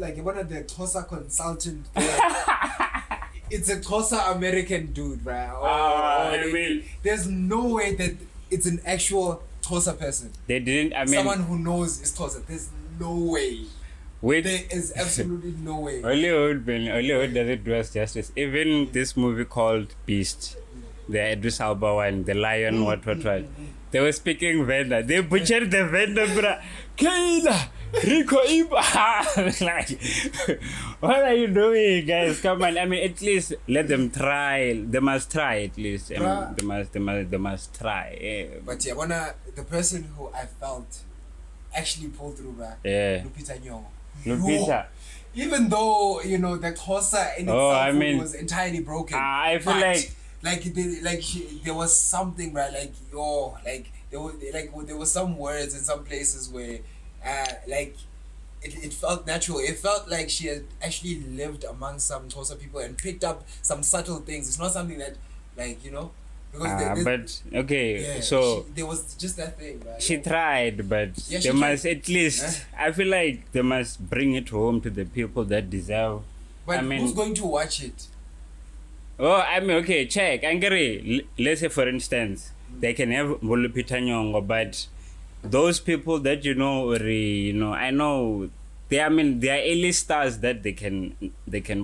like one of the Xhosa consultant. It's a Xhosa American dude, right? There's no way that it's an actual Xhosa person. They didn't. Someone who knows is Xhosa. There's no way. There is absolutely no way. Hollywood does it do us justice. Even this movie called Beast, the Idris Elba one, the lion, what. They were speaking Venda. They butchered the Venda, bruh. Kaila, Rico Iba. Like, what are you doing, guys? Come on. At least let them try. They must try at least. They must try. Yeah. But yeah, the person who I felt actually pulled through, bruh. Yeah. Lupita Nyong'o. Lupita. Even though, the Xhosa in itself was entirely broken. I feel there was something, right? There was some words in some places where it felt natural. It felt like she had actually lived among some Xhosa people and picked up some subtle things. It's not something that because there was just that thing, right? She tried, but they must at least I feel like they must bring it home to the people that deserve. But who's going to watch it? Check. Angry. Let's say, for instance, they can have Lupita Nyong'o, but those people that I know they are A-list stars that they can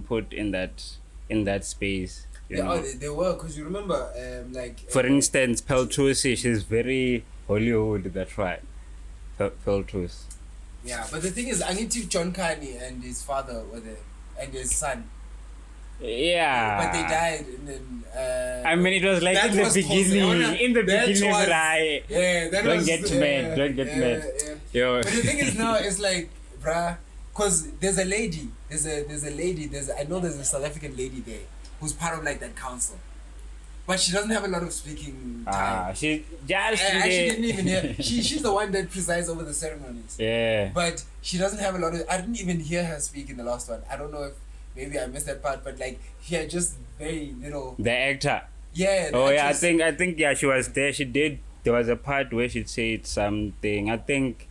put in that space. They were, because you remember, for instance, Peltusi, she's very Hollywood. That's right, Peltus. Yeah, but the thing is, Aniti John Kani and his father were there, and his son. Yeah. But they died, and then. It was like in the beginning. Right? Yeah, Don't get mad. Yo. But the thing is now, it's like, bruh, because there's a lady. I know there's a South African lady there who's part of that council, but she doesn't have a lot of speaking time. She just actually didn't even hear. She's the one that presides over the ceremonies. Yeah. But she doesn't have a lot of. I didn't even hear her speak in the last one. I don't know if maybe I missed that part, but she had just very little. The actor. Yeah. I think she was there. She did. There was a part where she said something. I think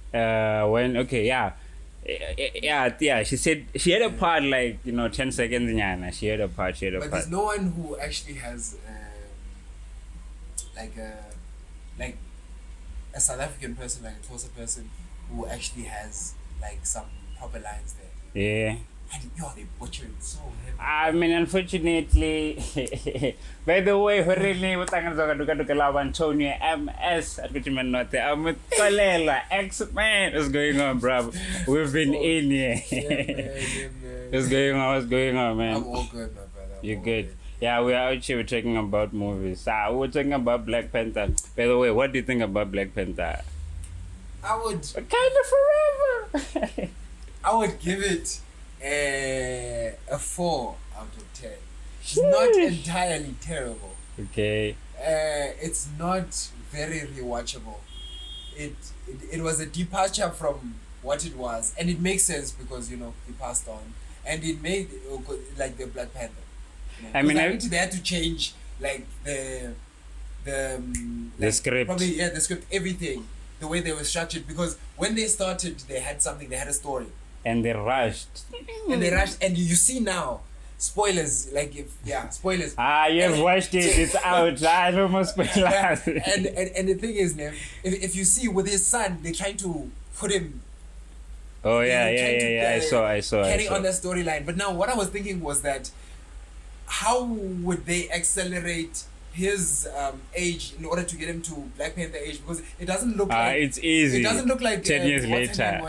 she said she had a part 10 seconds. She had a part. But there's no one who actually has a South African person, like a Xhosa person, who actually has some proper lines there. Yeah. And they butchered it so heavy. Unfortunately, by the way, really, what I'm Antonio MS at which man not there. I'm with xolela X-Man. What's going on, bro? We've been in here. What's going on, man? I'm all good, my brother. You're good. Yeah, we are out here talking about movies. We're talking about Black Panther. By the way, what do you think about Black Panther? I would forever. I would give it a 4 out of 10. It's not entirely terrible. Okay. It's not very rewatchable. It was a departure from what it was, and it makes sense because he passed on, and it made the Black Panther. They had to change the script. Probably the script, everything, the way they were structured, because when they started, they had a story. And they rushed. And you see now, spoilers, spoilers. You've watched it, it's out. No more spoilers. And the thing is, if you see with his son, they're trying to put him. Oh yeah. I saw. Carry on the storyline. But now what I was thinking was that, how would they accelerate his age in order to get him to Black Panther age? Because it doesn't look like... It's easy. It doesn't look like... 10 years later.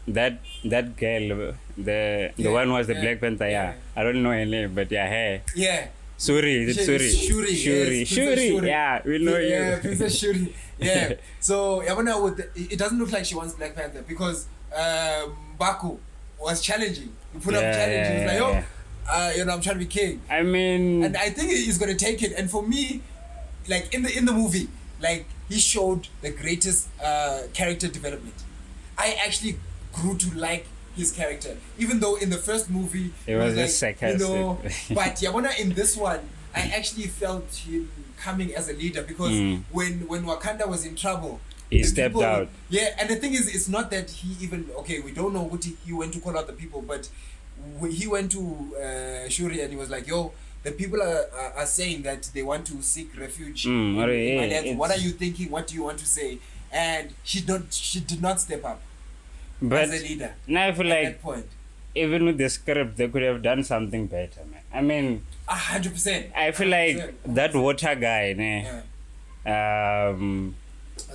That girl, the one was the Black Panther, I don't know her name, but her. Yeah. Shuri. Shuri. Yeah, we know you. Yeah, Princess Shuri. Yeah. So, it doesn't look like she wants Black Panther because Baku was challenging. He put up challenges like, I'm trying to be king. And I think he's gonna take it. And for me, in the movie, he showed the greatest character development. I actually grew to like his character, even though in the first movie it was just sarcastic. But in this one, I actually felt him coming as a leader because when Wakanda was in trouble, He stepped out. Yeah, and the thing is, it's not that he even we don't know what he went to call out the people, but he went to Shuri and he was like, yo, the people are saying that they want to seek refuge in my land. What are you thinking? What do you want to say? And she did not step up as a leader. Now I feel like that point. Even with the script, they could have done something better, man. I mean, 100%. I feel like that water guy,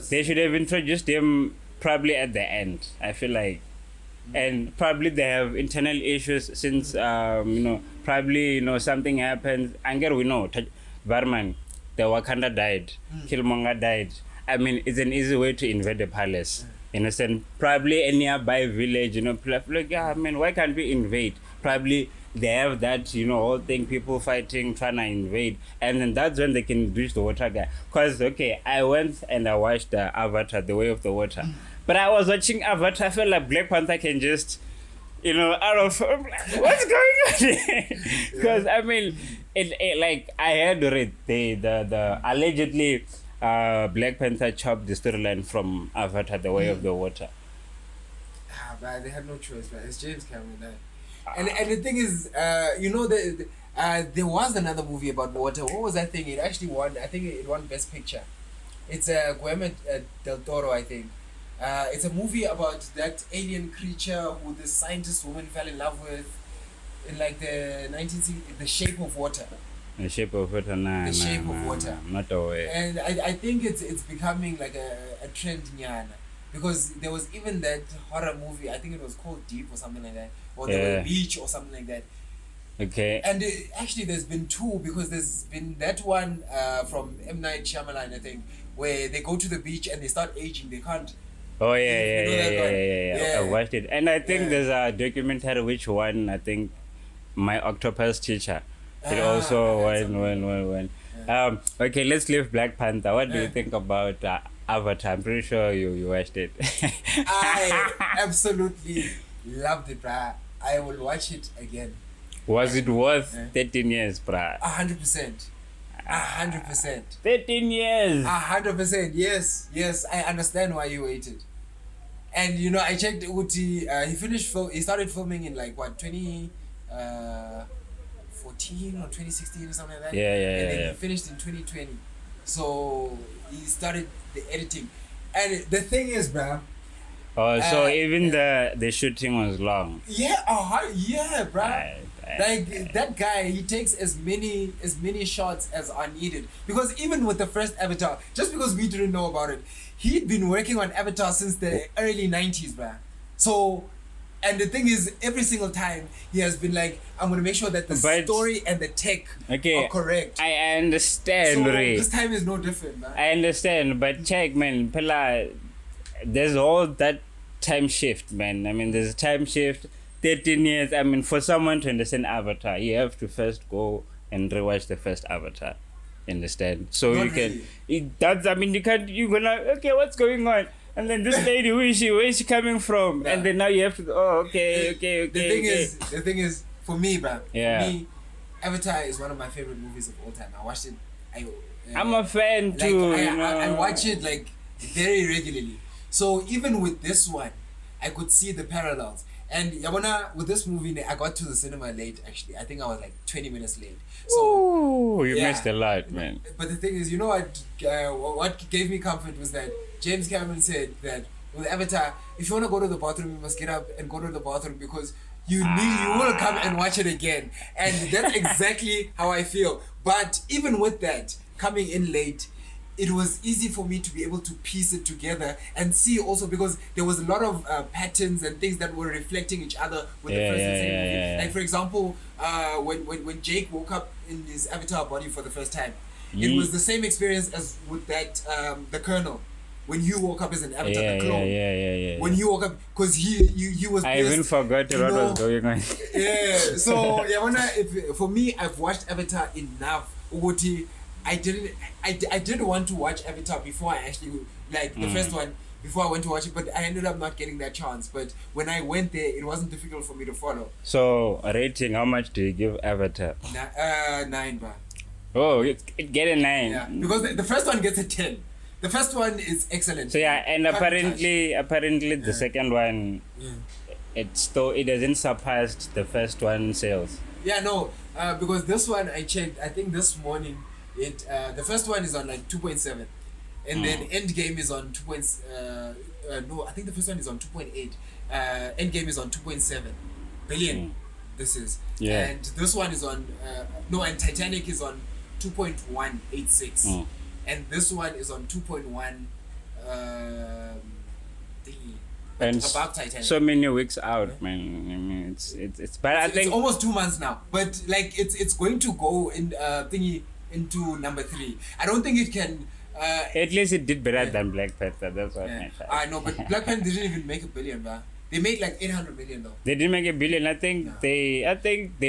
they should have introduced him probably at the end. I feel like, and probably they have internal issues since probably something happened. Anger, we know, Varman, the Wakanda died, Killmonger died. I mean, it's an easy way to invade the palace. Innocent, probably a nearby village, like, yeah, I mean, why can't we invade? Probably they have that, whole thing, people fighting, trying to invade, and then that's when they can reach the water guy. Because, I went and I watched Avatar, The Way of the Water. But I was watching Avatar, I felt like Black Panther can just, out of, what's going on? Because, I mean, like, I had read the allegedly, Black Panther chopped the storyline from Avatar, The Way of the Water. But they had no choice, man. It's James Cameron. And the thing is, there was another movie about water. What was that thing? It actually won. I think it won Best Picture. It's Guillermo del Toro, I think. It's a movie about that alien creature who the scientist woman fell in love with in like the 1960s, The Shape of Water. The Shape of Water, The Shape of Water. Not aware. And I think it's becoming like a trend, nyana. Because there was even that horror movie, I think it was called Deep or something like that. Or The Beach or something like that. Okay. And actually there's been two, because there's been that one from M. Night Shyamalan, I think, where they go to the beach and they start aging. They can't. Oh, yeah. I watched it. And I think there's a documentary, which one, I think, My Octopus Teacher. It also went. Okay, let's leave Black Panther. What do you think about Avatar? I'm pretty sure you watched it. I absolutely loved it, bruh. I will watch it again. Was it worth 13 years, bruh? 100%. 100%. 13 years. 100%. Yes. I understand why you waited. And I checked Uti. He started filming in like what 2014 or 2016 or something like that. Yeah. And then he finished in 2020. So he started the editing. And the thing is, bruh. Oh, so even the shooting was long. Yeah, bruh. Like that guy, he takes as many shots as are needed. Because even with the first Avatar, just because we didn't know about it, he'd been working on Avatar since the early 90s, bruh. So, and the thing is, every single time he has been like, I'm gonna make sure that the story and the tech are correct. I understand, so this time is no different, man. I understand, but check, man, there's all that time shift, man. I mean, there's a time shift. 13 years, I mean, for someone to understand Avatar, you have to first go and rewatch the first Avatar. Understand? So Not you can. really. You're gonna. Okay, what's going on? And then this lady, where is she coming from? Yeah. And then now you have to. Oh, okay. The thing is, for me, bruh. Yeah. For me, Avatar is one of my favorite movies of all time. I watched it. I'm a fan like, too. I watch it like very regularly. So even with this one, I could see the parallels. And Yabona, with this movie, I got to the cinema late, actually. I think I was like 20 minutes late. So, ooh, you missed a lot, man. But the thing is, what gave me comfort was that James Cameron said that with Avatar, if you want to go to the bathroom, you must get up and go to the bathroom because you will come and watch it again. And that's exactly how I feel. But even with that, coming in late, it was easy for me to be able to piece it together and see also, because there was a lot of patterns and things that were reflecting each other with the first and second movie. Yeah. Like for example, when Jake woke up in his avatar body for the first time, it was the same experience as with that the Colonel. When you woke up as an avatar, the clone. When you woke up, because he was. I even forgot what was going on. Yeah. So for me, I've watched Avatar enough. I didn't want to watch Avatar before I actually the first one before I went to watch it, but I ended up not getting that chance. But when I went there, it wasn't difficult for me to follow. So rating, how much do you give Avatar? 9, bro. Oh, it get a 9. Yeah, because the first one gets a 10. The first one is excellent. So yeah, and apparently the second one, it doesn't surpass the first one sales. Yeah, no, because this one I checked. I think this morning the first one is on like 2.7, and then Endgame is on 2. No, I think the first one is on 2.8. Endgame is on 2.7 billion. This is and this one is on and Titanic is on 2.186, and this one is on 2.1 and above Titanic. So many weeks out, man. I mean, it's but I think it's almost 2 months now. But like it's going to go in into number 3. I don't think it can. At least it did better than Black Panther. That's what I know, but Black Panther didn't even make $1 billion, man. They made like 800 million though. They didn't make $1 billion. I think they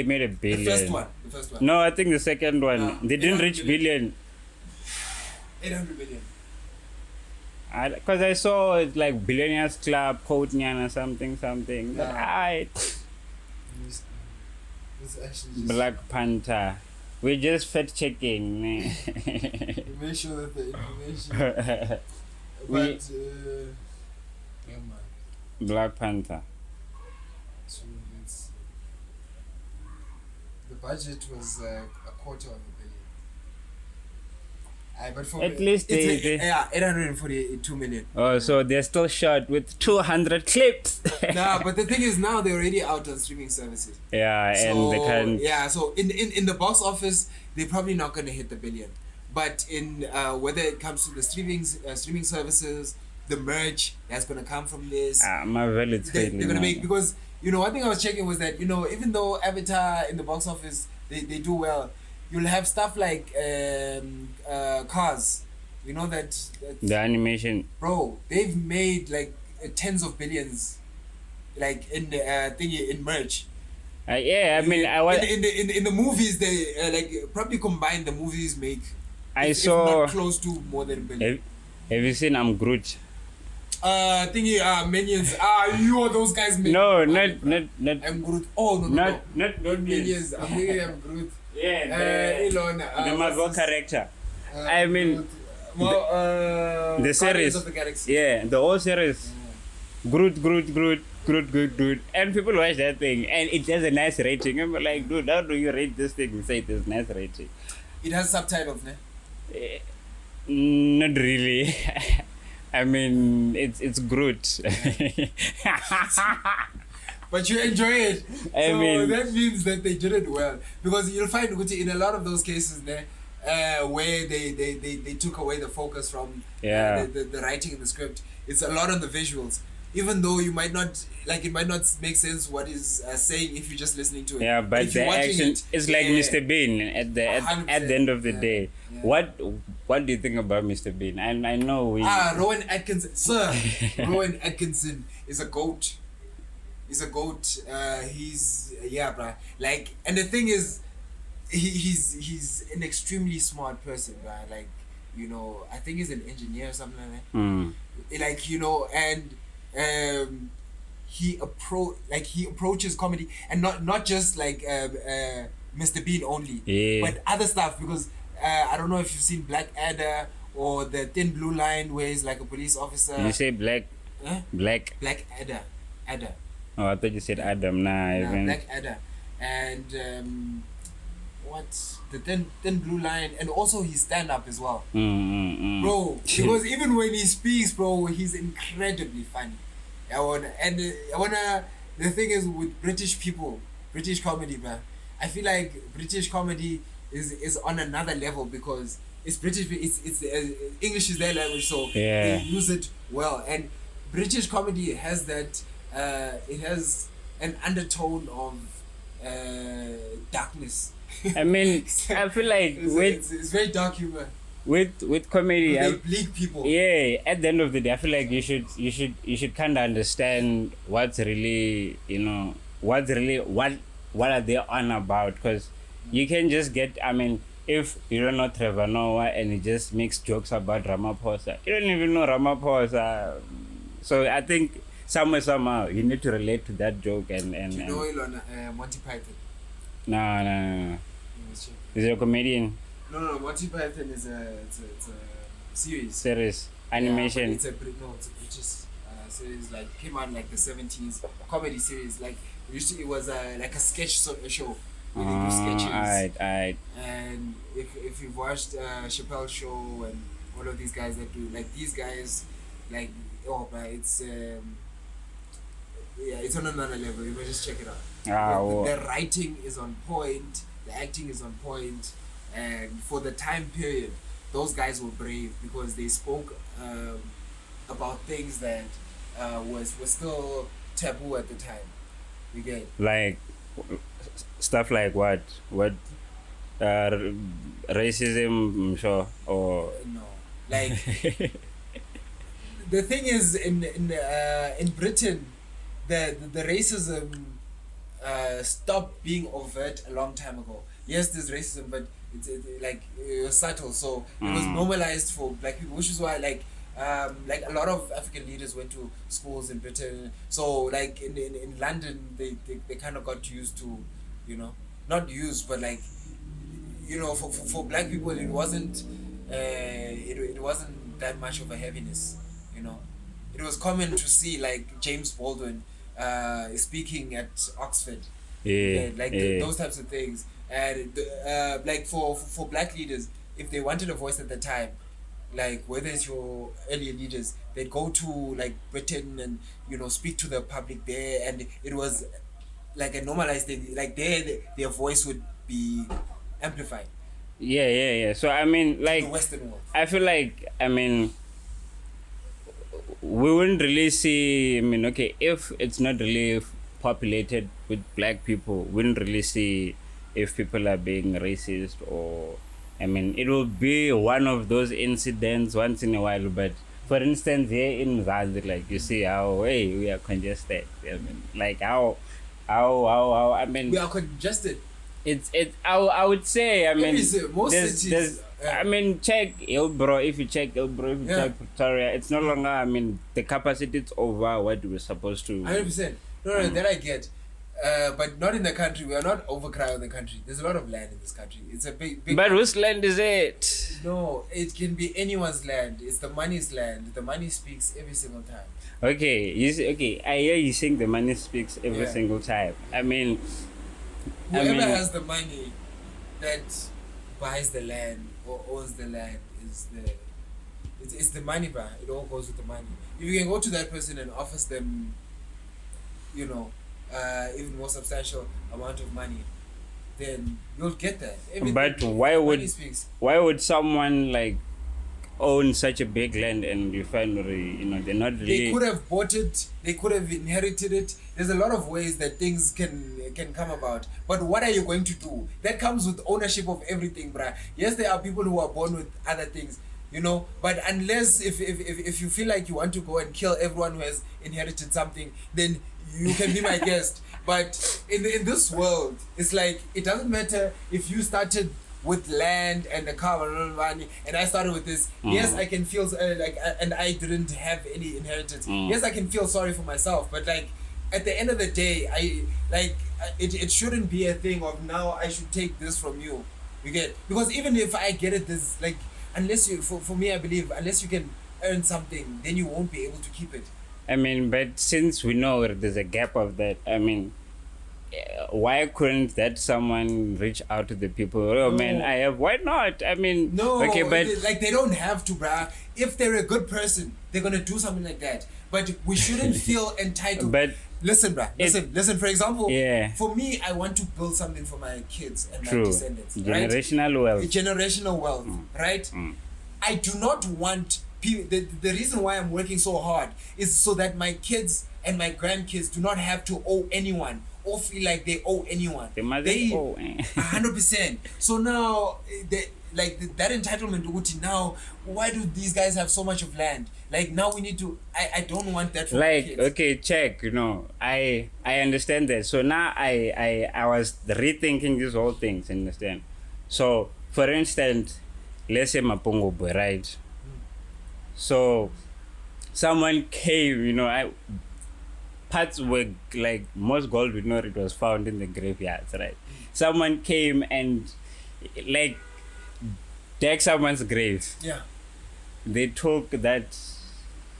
made $1 billion. The first one. No, I think the second one. They didn't reach billion. 800 million. Because I saw it like Billionaires Club, Courtney or something. But Black Panther. We're just fact checking. Make sure that the information. But Black Panther. So the budget was a quarter of $1 billion. But for at least they 842 million. Oh, so they're still shot with 200 clips. Nah, but the thing is now they're already out on streaming services. Yeah, so, and they can. Yeah, so in the box office they're probably not going to hit the billion, but in whether it comes to the streaming services, the merch that's going to come from this, Marvel, they're going to make, because one thing I was checking was that even though Avatar in the box office they do well, you'll have stuff like Cars, that the animation, bro, they've made like tens of billions, like in the in merch. I mean, I was in the movies they like probably combined the movies make. If saw not close to more than $1 billion. Have you seen I'm Groot? Minions. You are those guys. No, not. I'm Groot. Oh no. Not Minions. I'm thinking I'm Groot. Yeah, the Marvel character. I mean, the series. Of the Galaxy. Yeah, the whole series. Groot, and people watch that thing, and it has a nice rating. I'm like, dude, how do you rate this thing and say it has nice rating? It has subtitles, ne? Not really. I mean, it's Groot. But you enjoy it. I mean, that means that they did it well. Because you'll find in a lot of those cases there, where they took away the focus from the writing in the script, it's a lot on the visuals. Even though it might not make sense what is saying if you're just listening to it. Yeah, but the action is like Mr. Bean at the end of the day. Yeah. What do you think about Mr. Bean? I know we. Rowan Atkinson, sir. Rowan Atkinson is a goat. He's a goat. He's bruh. Like, and the thing is, he's an extremely smart person, bruh. Like, I think he's an engineer or something like that. Like, and he approaches comedy, and not just like Mr. Bean only, but other stuff, because I don't know if you've seen Black Adder or the Thin Blue Line, where he's like a police officer. You say Black Adder. Oh, I thought you said Adam. Black Adder, and the thin Blue Line, and also his stand up as well, bro. Because even when he speaks, bro, he's incredibly funny. The thing is with British comedy, man. I feel like British comedy is on another level, because it's British. It's English is their language, so they use it well. And British comedy has that. It has an undertone of darkness. I mean, I feel like it's very dark humor. With comedy, bleak people. Yeah, at the end of the day, I feel like you should kind of understand what's really, what are they on about, because you can just get. I mean, if you don't know Trevor Noah and he just makes jokes about Ramaphosa, you don't even know Ramaphosa. So I think somehow you need to relate to that joke and. Do you know Monty Python? No. Is he a comedian? No. Monty Python is series. Animation. Yeah, it's a British series, like came out in like the 70s, comedy series. Like it was like a sketch show. Where they do sketches. Alright. And if you've watched Chappelle's Show and all of these guys that do, like these guys, like it's it's on another level. You must just check it out. The writing is on point, the acting is on point, and for the time period, those guys were brave because they spoke about things that was still taboo at the time. You get like stuff like what racism, I'm sure, or no, like the thing is in Britain, the racism stopped being overt a long time ago. Yes, there's racism, but it was subtle, so it was normalized for black people, which is why like a lot of African leaders went to schools in Britain. So like in London, they kind of got used to, not used, but like, for black people, it wasn't it wasn't that much of a heaviness. It was common to see like James Baldwin speaking at Oxford, those types of things. And like for black leaders, if they wanted a voice at the time, like whether it's your earlier leaders, they'd go to like Britain and speak to the public there, and it was like a normalized thing. Like their voice would be amplified. Yeah. So I mean, like the Western world. I feel like we wouldn't really see. If it's not really populated with black people, we wouldn't really see if people are being racist, or it will be one of those incidents once in a while. But for instance, here in Zanzibar, like you see how we are congested. Like how we are congested. It's I would say most cities. Check Hillbrow. If you check Hillbrow, if you check Pretoria, it's no longer. The capacity is over what we're supposed to. 100%. No, that I get. But not in the country. We are not overcrowding the country. There's a lot of land in this country. It's a big. But whose land is it? No, it can be anyone's land. It's the money's land. The money speaks every single time. Okay. I hear you saying the money speaks every single time. Whoever has the money that buys the land or owns the land it's the money, bruh. It all goes with the money. If you can go to that person and offers them, even more substantial amount of money, then you'll get that. But why would someone like own such a big land and you find they're not really... They could have bought it, they could have inherited it. There's a lot of ways that things can come about. But what are you going to do? That comes with ownership of everything, bruh. Yes, there are people who are born with other things, but unless if you feel like you want to go and kill everyone who has inherited something, then you can be my guest. But in this world, it's like it doesn't matter if you started with land and a car and money, and I started with this. Yes, I can feel and I didn't have any inheritance. Yes, I can feel sorry for myself, but like at the end of the day, it shouldn't be a thing of now I should take this from you. You get, because even if I get it, this like unless you for me I believe unless you can earn something, then you won't be able to keep it. But since we know there's a gap of that, why couldn't that someone reach out to the people? Why not? No, okay, but like they don't have to, bruh. If they're a good person, they're gonna do something like that. But we shouldn't feel entitled. But listen, bruh. Listen. For example, for me, I want to build something for my kids and my descendants. Generational wealth. Generational wealth, right? I do not want people. The reason why I'm working so hard is so that my kids and my grandkids do not have to owe anyone or feel like they owe anyone. They owe 100%. So now, that entitlement, now, why do these guys have so much of land? Like now we need to, I don't want that for my kids. Okay, check, I understand that. So now I was rethinking these whole things, understand? So, for instance, let's say Mapungo boy, right? So, someone came, parts were like most gold we know it was found in the graveyards, right? Someone came and like dug someone's grave. Yeah. they took that,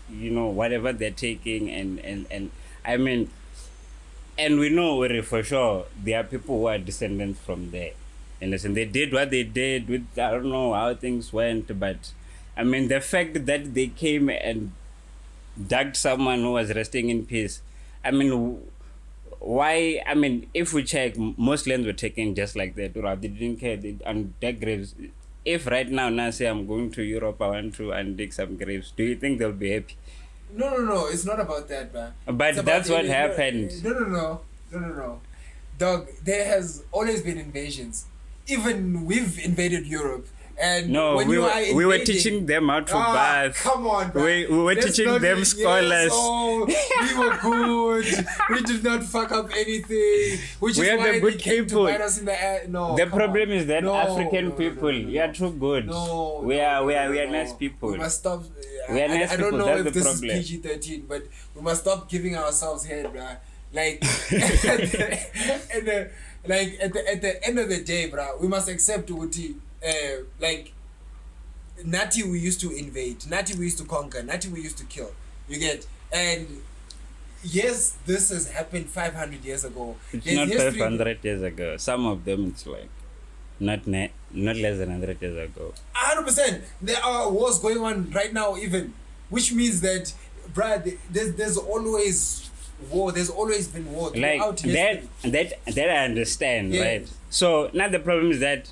whatever they're taking, and I mean, and we know for sure there are people who are descendants from there. And listen, they did what they did with, I don't know how things went, but I mean, the fact that they came and dug someone who was resting in peace, I mean, why? I mean, if we check, most lands were taken just like that. They didn't care. And their graves. If right now say I'm going to Europe, I want to dig some graves, do you think they'll be happy? No. It's not about that, man. But that's what happened. No. Dog, there has always been invasions. Even we've invaded Europe. And no, when we were teaching them how to bath. Come on, bro. We were teaching them scholars. We were good. We did not fuck up anything. Which is why they came to bite us in the ass. No. The problem is that African people, you are too good. No. We are nice people. We must stop. We are nice I don't know That's if the this problem. is PG-13, but we must stop giving ourselves head, bro. Like, at the end of the day, bro, we must accept what like Nati we used to invade, Nati we used to conquer, Nati we used to kill. You get? And yes, this has happened 500 years ago. It's not 500 years ago. Some of them it's like not less than 100 years ago. 100%. There are wars going on right now even, which means that, bruh, there's always war. There's always been war throughout history. That I understand, right? So now the problem is that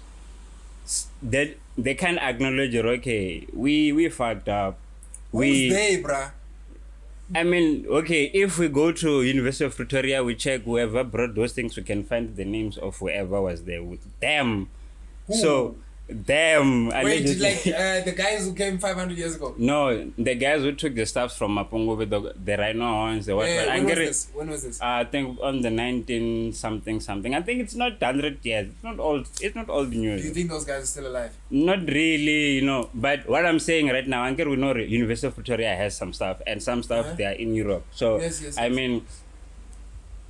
they can't acknowledge it. Okay, we fucked up. Who's they, bruh? I mean, okay, if we go to University of Pretoria, we check whoever brought those things, we can find the names of whoever was there with them. Who? So them. Wait, like the guys who came 500 years ago? No, the guys who took the stuff from Mapungo with the rhino horns, the what? When was this? I think on the 19 something. I think it's not 100 years. It's not old news. Do you think those guys are still alive? Not really, But what I'm saying right now, we know University of Pretoria has some stuff, and some stuff they are in Europe. So yes. I mean,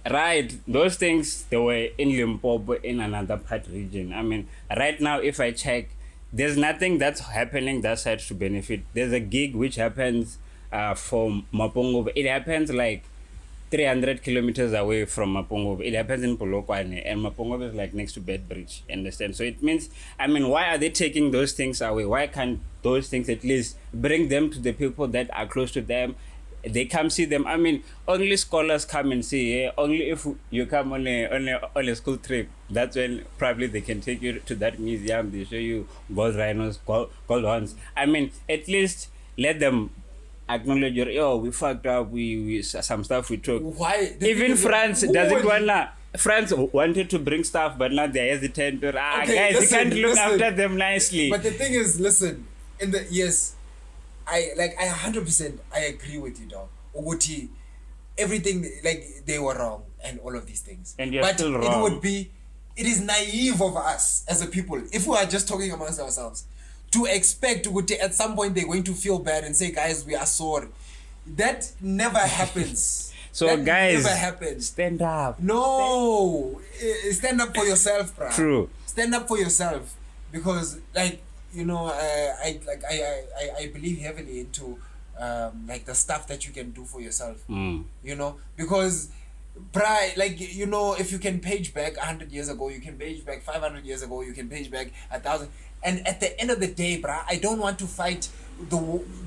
right, those things, they were in Limpopo, in another part region. I mean, right now, if I check, there's nothing that's happening that side to benefit. There's a gig which happens from Mapungo. It happens like 300 kilometers away from Mapungo. It happens in Polokwane, and Mapungo is like next to Bedbridge, understand? So it means, I mean, why are they taking those things away? Why can't those things at least bring them to the people that are close to them? They come see them. I mean, only scholars come and see. Only if you come on a school trip, that's when probably they can take you to that museum. They show you gold rhinos, gold horns. I mean, at least let them acknowledge we fucked up. We some stuff we took. Why? Even France doesn't wanna. France wanted to bring stuff, but now they're hesitant. Guys, you can't look after them nicely. But the thing is, listen. I 100% I agree with you, dog. Uguti, everything, like, they were wrong and all of these things. And you're still wrong. It is naive of us as a people, if we are just talking amongst ourselves, to expect Uguti at some point they're going to feel bad and say, guys, we are sorry. That never happens. So that guys, never happens. Stand up. No, stand up for yourself, bruh. True. Stand up for yourself, because like, I believe heavily into like the stuff that you can do for yourself. Because if you can page back 100 years ago, you can page back 500 years ago, you can page back 1,000, and at the end of the day, bruh, I don't want to fight the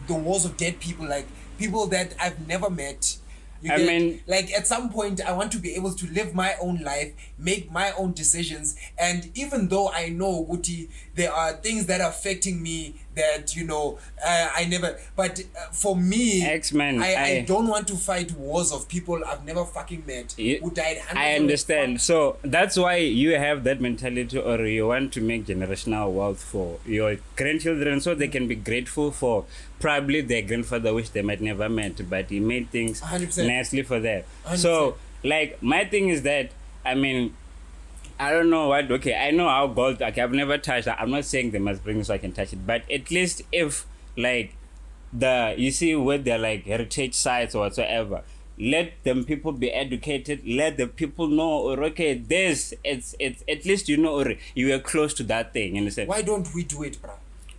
wars of dead people, like people that I've never met. Like at some point I want to be able to live my own life, make my own decisions, and even though I know Guti, there are things that are affecting me that I never, but for me, X-Men, I don't want to fight wars of people I've never fucking met who died. I understand. So that's why you have that mentality, or you want to make generational wealth for your grandchildren, so they can be grateful for probably their grandfather, which they might never met, but he made things 100%. nicely for them. 100%. So like my thing is that, I mean, I don't know what. Okay, I know how gold. Like, I've never touched that. I'm not saying they must bring it so I can touch it, but at least if like you see where they're like heritage sites or whatsoever, let them people be educated. Let the people know. Or okay, it's at least or you are close to that thing. You understand? Why don't we do it, bro?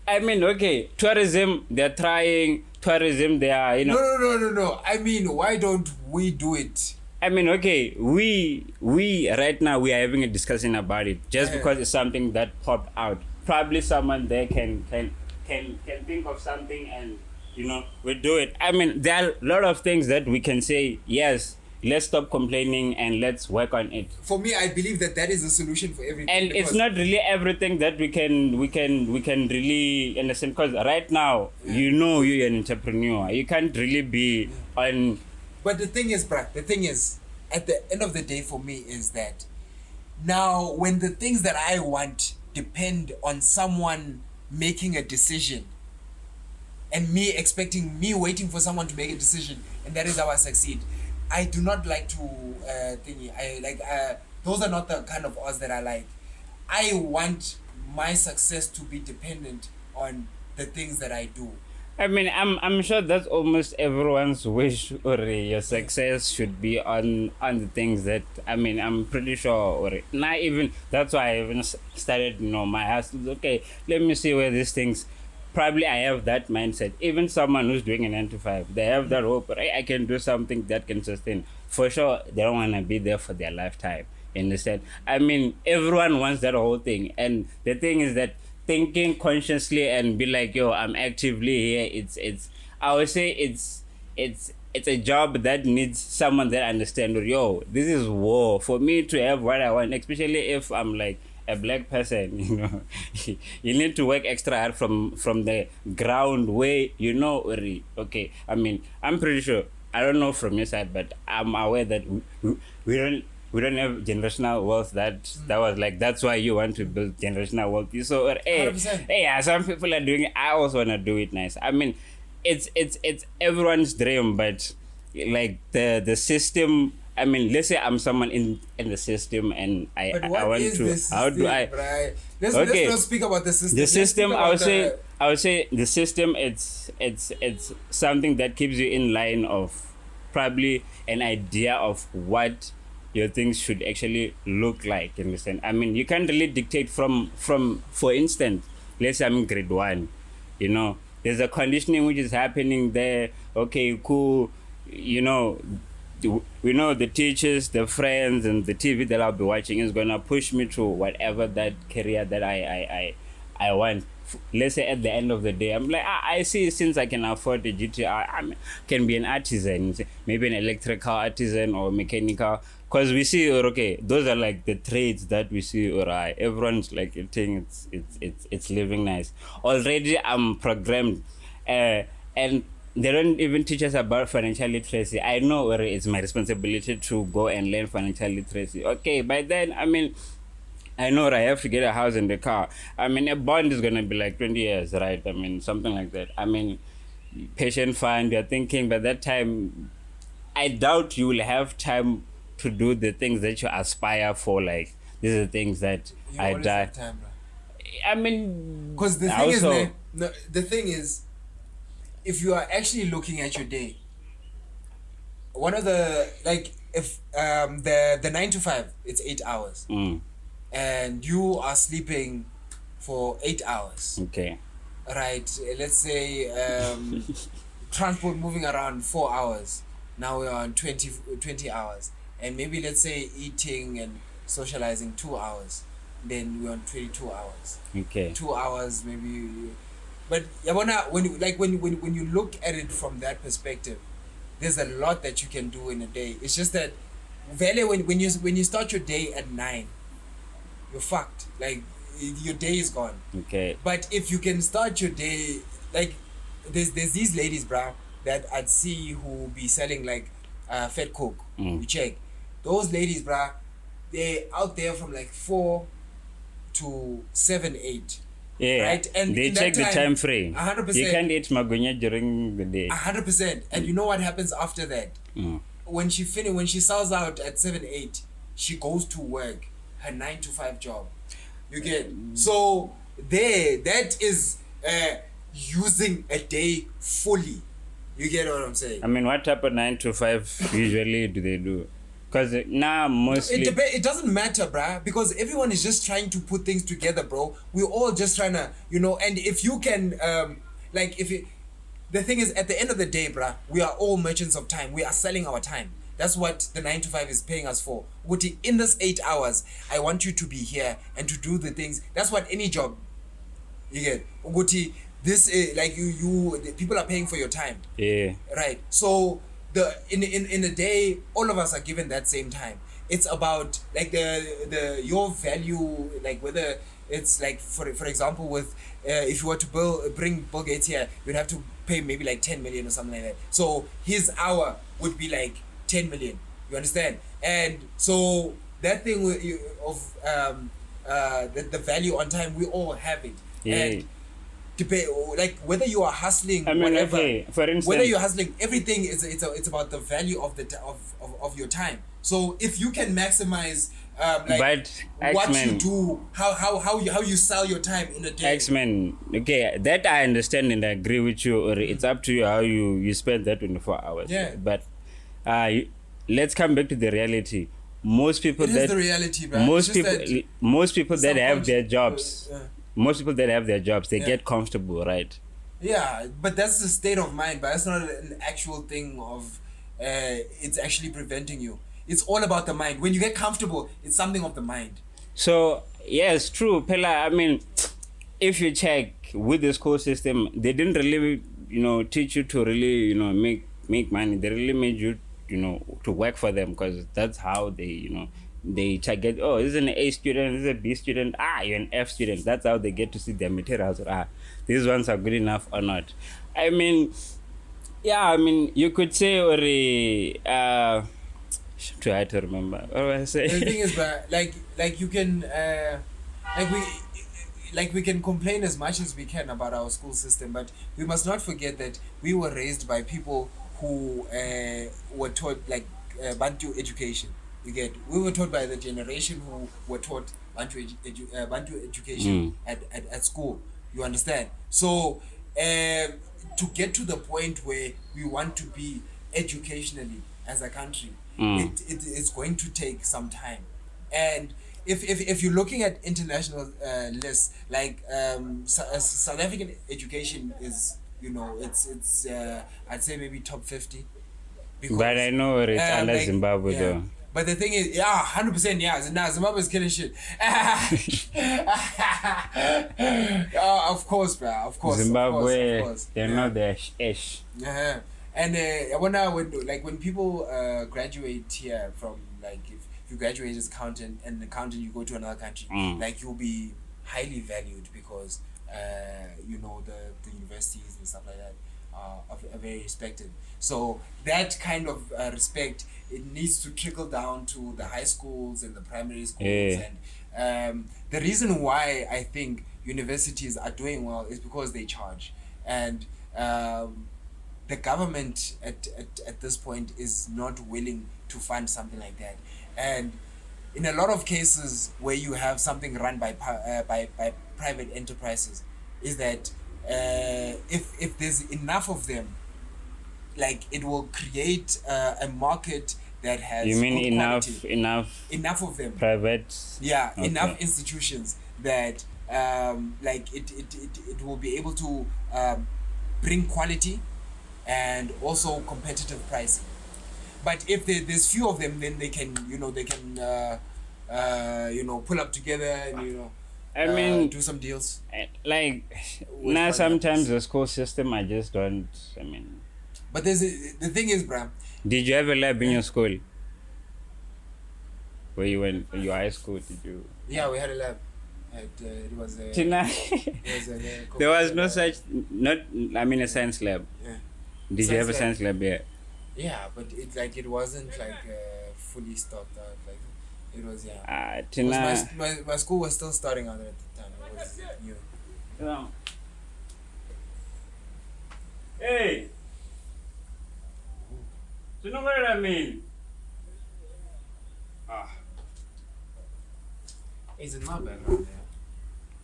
I mean, okay, tourism, they're trying. Tourism, they are, you know. No. I mean, why don't we do it? I mean, okay, we right now we are having a discussion about it just because it's something that popped out. Probably someone there can think of something and, you know, we do it. I mean, there are a lot of things that we can say, yes, let's stop complaining and let's work on it. For me, I believe that is the solution for everything. And it's not really everything that we can really understand, because right now, you know, you're an entrepreneur. You can't really be on. But the thing is, at the end of the day for me is that now when the things that I want depend on someone making a decision and me waiting for someone to make a decision, and that is how I succeed. I do not like to those are not the kind of odds that I like. I want my success to be dependent on the things that I do. I mean, I'm sure that's almost everyone's wish, or your success should be on the things that, I mean, I'm pretty sure, or not even, that's why I even started, you know, my hustle. Okay, let me see where these things, probably I have that mindset. Even someone who's doing a 9 to 5, they have that hope, right? I can do something that can sustain. For sure, they don't want to be there for their lifetime. You understand? I mean, everyone wants that whole thing. And the thing is that thinking consciously and be like, yo, I'm actively here. I would say it's a job that needs someone that understands, yo, this is war. For me to have what I want, especially if I'm like a black person, you know, you need to work extra hard from the ground where, you know, okay, I mean, I'm pretty sure, I don't know from your side, but I'm aware that we don't have generational wealth that was like, that's why you want to build generational wealth. So, hey, some people are doing it, I also want to do it nice. I mean, it's everyone's dream, but like the system, I mean, let's say I'm someone in the system and I want to, how do I? Right? Let's not speak about the system. The system, I would say the system, it's something that keeps you in line of probably an idea of what your things should actually look like, you understand? I mean, you can't really dictate from for instance, let's say I'm in grade 1, you know, there's a conditioning which is happening there. Okay, cool, you know, we know the teachers, the friends, and the TV that I'll be watching is gonna push me to whatever that career that I want. Let's say at the end of the day, I'm like, I see, since I can afford the GTR, I can be an artisan, maybe an electrical artisan or mechanical. Because we see, okay, those are like the trades that we see, everyone's like eating, it's living nice. Already I'm programmed, and they don't even teach us about financial literacy. I know it's my responsibility to go and learn financial literacy. Okay, by then, I mean, I know I have to get a house and a car. I mean, a bond is going to be like 20 years, right? I mean, something like that. I mean, patient fund, you're thinking by that time, I doubt you will have time to do the things that you aspire for. Like, these are the things that you I die. Have time, bro. I mean, because the thing is, if you are actually looking at your day, one of the, like, if the 9 to 5, it's 8 hours, and you are sleeping for 8 hours. Okay. Right. Let's say transport moving around 4 hours. Now we're on 20 hours, and maybe let's say eating and socializing 2 hours. Then we're on 22 hours. Okay. 2 hours maybe. But when you look at it from that perspective, there's a lot that you can do in a day. It's just that when you start your day at 9, you're fucked. Like, your day is gone. Okay. But if you can start your day, like, there's these ladies, bro, that I'd see who be selling like Fat Coke. You check those ladies, bro. They're out there from like 4 to 7, 8. Yeah, right. And they check the time frame. 100%. You can't eat magunya during the day. 100%. And you know what happens after that? When she sells out at 7, 8, she goes to work, her 9 to 5 job. You get so that is using a day fully. You get what I'm saying? I mean, what type of 9 to 5 usually do they do? Because now mostly... It doesn't matter, bruh, because everyone is just trying to put things together, bro. We're all just trying to, and if you can, the thing is, at the end of the day, bruh, we are all merchants of time. We are selling our time. That's what the 9 to 5 is paying us for. Uguti, in this 8 hours, I want you to be here and to do the things. That's what any job, you get. Uguti, this is like the people are paying for your time. Yeah. Right. So in a day, all of us are given that same time. It's about like the your value, like whether it's like for example with if you were to bring Bill Gates here, you'd have to pay maybe like 10 million or something like that. So his hour would be like 10 million. You understand? And so that thing of the value on time, we all have it. Yeah. And like whether you are hustling, I mean, whatever, okay, for instance, whether you're hustling, everything it's about the value of of your time. So if you can maximize like what you do, how you sell your time in a day. X-Men, okay, that I understand and I agree with you. Or it's up to you how you spend that 24 hours. Yeah. But let's come back to the reality. Most people It is the reality, man. Most people that have their jobs. Most people that have their jobs, they get comfortable, right? Yeah, but that's the state of mind, but that's not an actual thing of it's actually preventing you. It's all about the mind. When you get comfortable, it's something of the mind. So, yes, true, Pella. I mean, if you check with the school system, they didn't really, teach you to really, make money. They really made you, to work for them because that's how they target, this is an A student, this is a B student, you're an F student. That's how they get to see their materials. These ones are good enough or not. I mean, you could say, try to remember. What do I say? The thing is, but like you can, we can complain as much as we can about our school system, but we must not forget that we were raised by people who were taught like Bantu education. We were taught by the generation who were taught Bantu education at school. You understand? So to get to the point where we want to be educationally as a country, it's going to take some time. And if you're looking at international lists, like South African education is, it's I'd say maybe top 50. Because, but I know it's under Zimbabwe though. But the thing is, 100%, Zimbabwe is killing shit. Of course, bro. Of course. Zimbabwe, of course. They're not the ish. Uh-huh. And when people graduate here from, like, if you graduate as accountant you go to another country, like, you'll be highly valued because the universities and stuff like that are very respected. So that kind of respect, it needs to trickle down to the high schools and the primary schools. And the reason why I think universities are doing well is because they charge. And the government at this point is not willing to fund something like that. And in a lot of cases where you have something run by private enterprises, is that if there's enough of them, like, it will create a market that has, you mean enough of them, private, okay. Enough institutions that it will be able to bring quality and also competitive pricing. But if there's few of them, then they can pull up together and do some deals. Like now, sometimes the school system, I just don't. But the thing is, Bram. Did you have a lab in your school? Where you went in your high school? Did you? Yeah, we had a lab. It was a. There was no such. A science lab. Yeah. Did you have a science lab? Yeah. Yeah, but it wasn't like fully stocked out. Like it was my school was still starting out at the time. It was new. Yeah. Hey. Do you know what I mean? Is it not bad around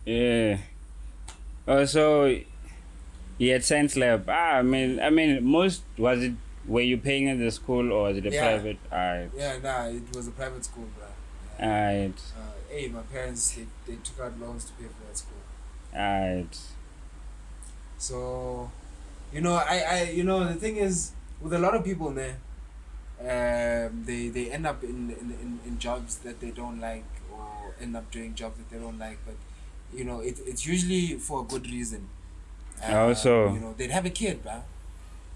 there? Yeah. Oh, so you had science lab. Most was it Were you paying at the school or was it a private? Alright. Yeah, nah, it was a private school, bro. Alright. Hey, my parents, they took out loans to pay for that school. Alright. So, the thing is, with a lot of people, man, they end up in jobs that they don't like, or end up doing jobs that they don't like, but it's usually for a good reason. Also, they'd have a kid, bro,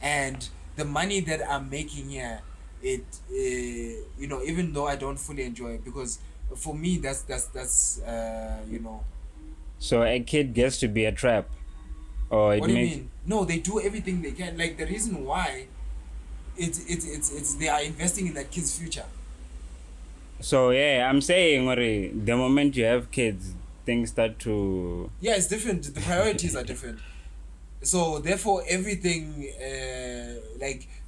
and the money that I'm making here, even though I don't fully enjoy it, because for me that's So a kid gets to be a trap, or what do you mean? No, they do everything they can. Like, the reason why it's they are investing in that kid's future. So yeah, I'm saying, the moment you have kids, things start to. Yeah, it's different. The priorities are different. So therefore, everything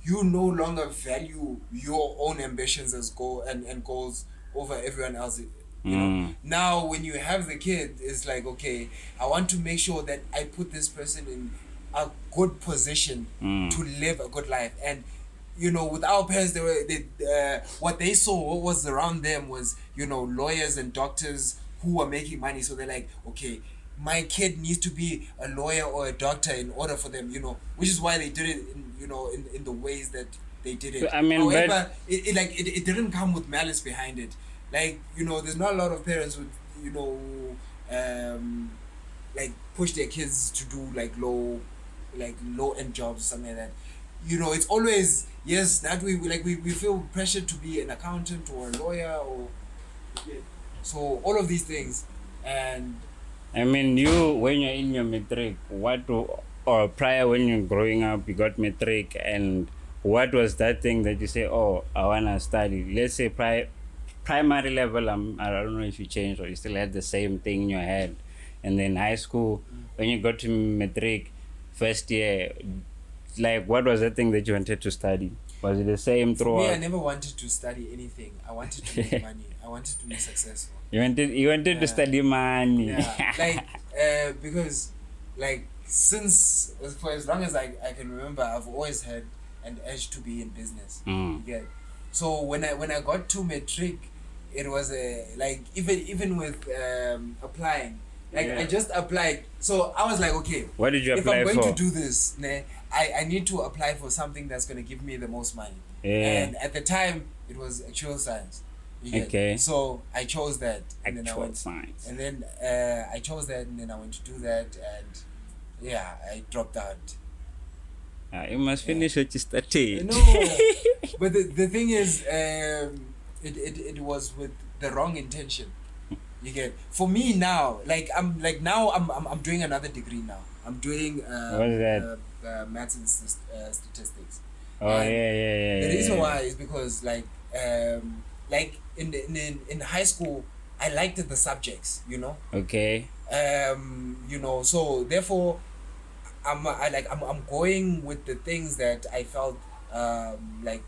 you no longer value your own ambitions as and goals over everyone else. Now when you have the kid, it's like, okay, I want to make sure that I put this person in a good position to live a good life. And with our parents, what they saw, what was around them was lawyers and doctors who were making money. So they're like, okay, my kid needs to be a lawyer or a doctor in order for them, which is why they did it in the ways that they did it. I mean, however, it didn't come with malice behind it. Like, there's not a lot of parents who push their kids to do low end jobs or something like that. It's always, yes, that we feel pressured to be an accountant or a lawyer, or so all of these things. And I mean, when you're in your matric, or prior, when you're growing up, you got matric, and what was that thing that you say, oh, I wanna study? Let's say primary level, I don't know if you changed or you still had the same thing in your head. And then high school, when you got to matric, first year, what was that thing that you wanted to study? Was it the same throughout? For me, I never wanted to study anything. I wanted to make money. I wanted to be successful. You wanted to study money. Yeah, because since for as long as I can remember, I've always had an urge to be in business. Yeah. So when I got to matric, it was even with applying. I just applied. So I was like, okay, what did you apply for? If I'm going to do this, I need to apply for something that's going to give me the most money. Yeah. And at the time, it was actual science. Okay. So I chose that. And actual science. And then I chose that, and then I went to do that, and yeah, I dropped out. You must finish what you started. No, but the thing is, it was with the wrong intention. You get, for me now, I'm doing another degree now. I'm doing what is that? Maths and statistics. Oh, and yeah. The reason why is because in high school, I liked the subjects, Okay. So therefore, I'm going with the things that I felt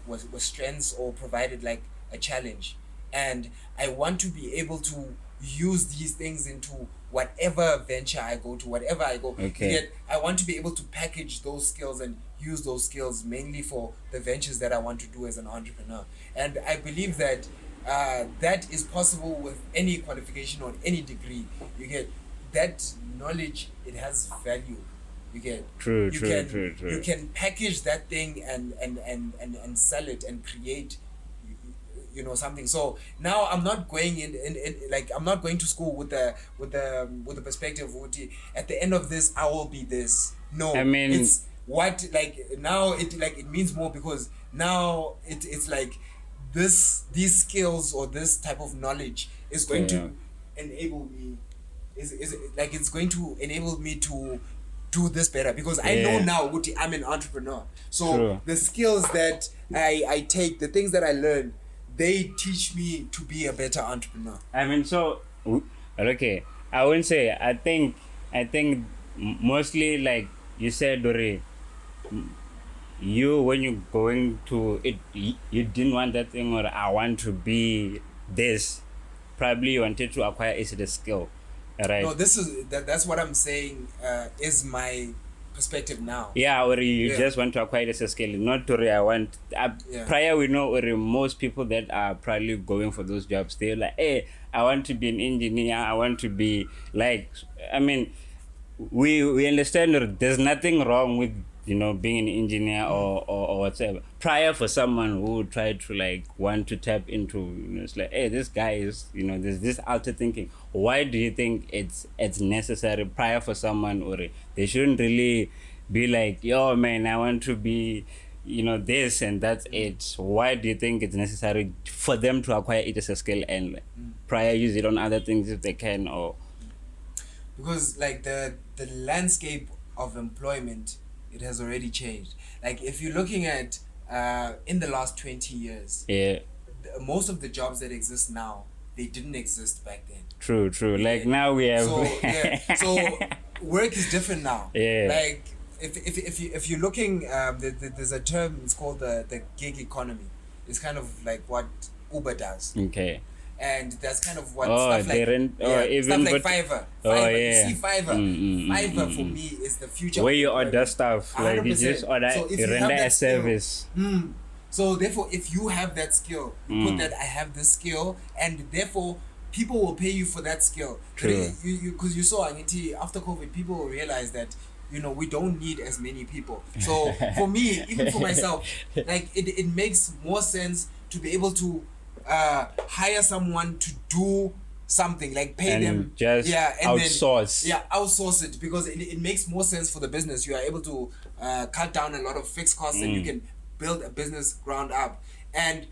was strengths or provided a challenge, and I want to be able to use these things into whatever venture I go to, whatever I go. Okay. Yet I want to be able to package those skills and use those skills mainly for the ventures that I want to do as an entrepreneur. And I believe that that is possible with any qualification or any degree. You get that knowledge, it has value. You get true. You can package that thing and sell it and create something. So now I'm not going I'm not going to school with the perspective of at the end of this I will be this. No, I mean, it's what now it means more, because now it's these skills or this type of knowledge is going to enable me it's going to enable me to do this better, because I know now I'm an entrepreneur. So the skills that I take, the things that I learn, they teach me to be a better entrepreneur. I mean, so okay, I wouldn't say. I think mostly, like you said, Dore, you when you're going to it, you didn't want that thing, or I want to be this. Probably you wanted to acquire the skill, right? No, that's what I'm saying. Is my perspective now. Yeah, or you just want to acquire this skill, not to I want. Prior, we know or most people that are probably going for those jobs, they're like, hey, I want to be an engineer. I want to be like. I mean, we understand that there's nothing wrong with being an engineer or whatever. Prior, for someone who tried to like want to tap into, it's like, hey, this guy is there's this outer thinking. Why do you think it's necessary prior for someone, or they shouldn't really be like, yo man, I want to be this and that's it? Why do you think it's necessary for them to acquire it as a skill and like, prior use it on other things if they can? Or because like the landscape of employment, it has already changed. Like if you're looking at in the last 20 years, most of the jobs that exist now, they didn't exist back then. True. Like now we have so work is different now. Like if you're looking, there's a term, it's called the gig economy. It's kind of like what Uber does. Okay. And that's kind of what stuff like Fiverr. You see Fiverr. Fiverr for me is the future. Where you order stuff, 100%. Like you just order, so you render a service. So therefore, if you have that skill, put that I have this skill, and therefore people will pay you for that skill. True. Because you saw after COVID, people will realize that we don't need as many people. So for me, even for myself, like it makes more sense to be able to hire someone to do something, like pay and them just outsource. Outsource it, because it makes more sense for the business. You are able to cut down a lot of fixed costs and you can build a business ground up. And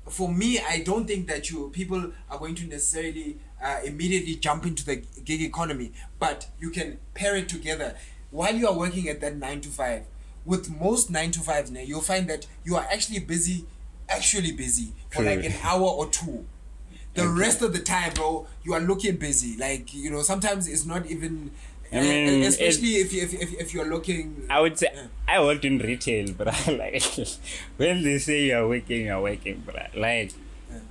for me, I don't think that people are going to necessarily immediately jump into the gig economy, but you can pair it together while you are working at that 9 to 5. With most 9 to 5s now, you'll find that you are actually busy for like an hour or two. The rest of the time, bro, you are looking busy. Like sometimes it's not even. I mean, especially if you're looking. I would say I worked in retail, but like when they say you're working, but like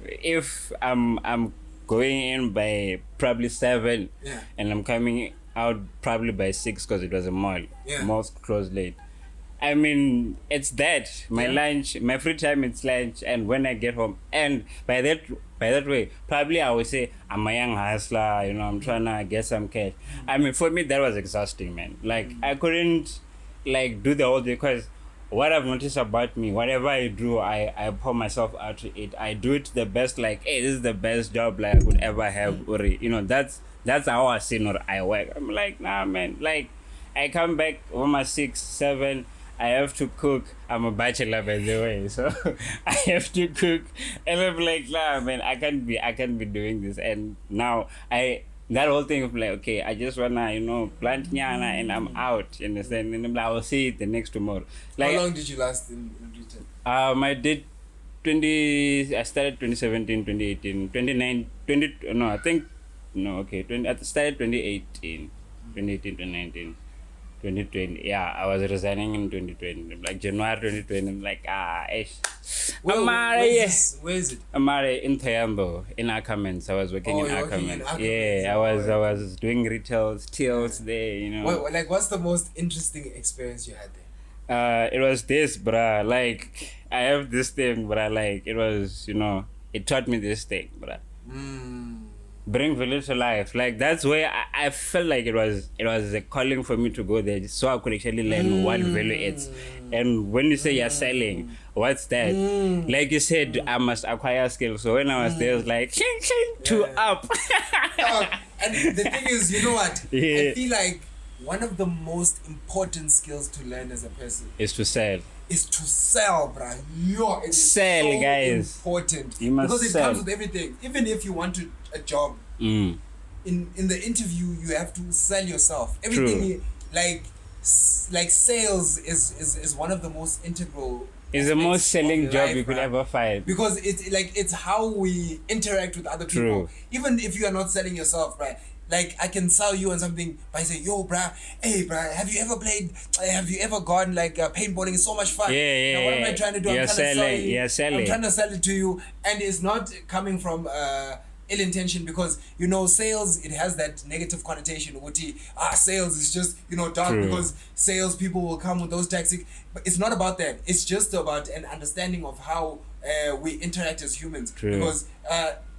if I'm going in by probably 7 and I'm coming out probably by 6 because it was a mall. Most closed late. I mean, it's that. My lunch, my free time, it's lunch, and when I get home, and by that way, probably I would say I'm a young hustler. I'm trying to get some cash. I mean, for me, that was exhausting, man. Like I couldn't like do the whole day, because what I've noticed about me, whatever I do, I pour myself out to it. I do it the best. Like, hey, this is the best job like I could ever have. Or that's how I see or I work. I'm like, nah, man. Like, I come back on my 6, 7. I have to cook. I'm a bachelor, by the way, so I have to cook, and I'm like, nah, man, I can't be doing this. And now that whole thing of like, okay, I just wanna plant nyana and I'm out. You understand? And I'm like, I will see it the next tomorrow. Like, how long did you last in retail? I did I started 2017, 2018, 2019, 20. No, I think no. Okay, I started 2018, 2019. 2020, I was resigning in 2020, like January 2020. I'm like, where is it? Amare in Tayambo, in Ackermans. I was working in Ackermans. Yeah, I was doing retail stills there, what's the most interesting experience you had there? It was this, bruh. Like, I have this thing, bruh. Like, it was, it taught me this thing, bruh. Bring village to life. Like, that's where I felt like it was a calling for me to go there, so I could actually learn what value it's. And when you say you're selling, what's that? Like you said, I must acquire skills. So when I was there, it was like up. And the thing is, you know what? I feel like one of the most important skills to learn as a person is to sell. Is to sell, bruh. It's sell, so guys. important. You must because it sell. comes with everything. Even if you want a job, in the interview you have to sell yourself. Everything. Like sales is one of the most integral. It's the most selling job you could ever find. Because it's how we interact with other people. Even if you are not selling yourself, right? Like, I can sell you on something by saying, yo, bruh, hey, bruh, have you ever gone, like, paintballing? It's so much fun. Now, what am I trying to do? I'm trying to sell it to you. And it's not coming from, ill intention, because you know sales, it has that negative connotation. Sales is just, you know, dark. True. Because sales people will come with those tactics, but it's not about that. It's just about an understanding of how we interact as humans. True. Because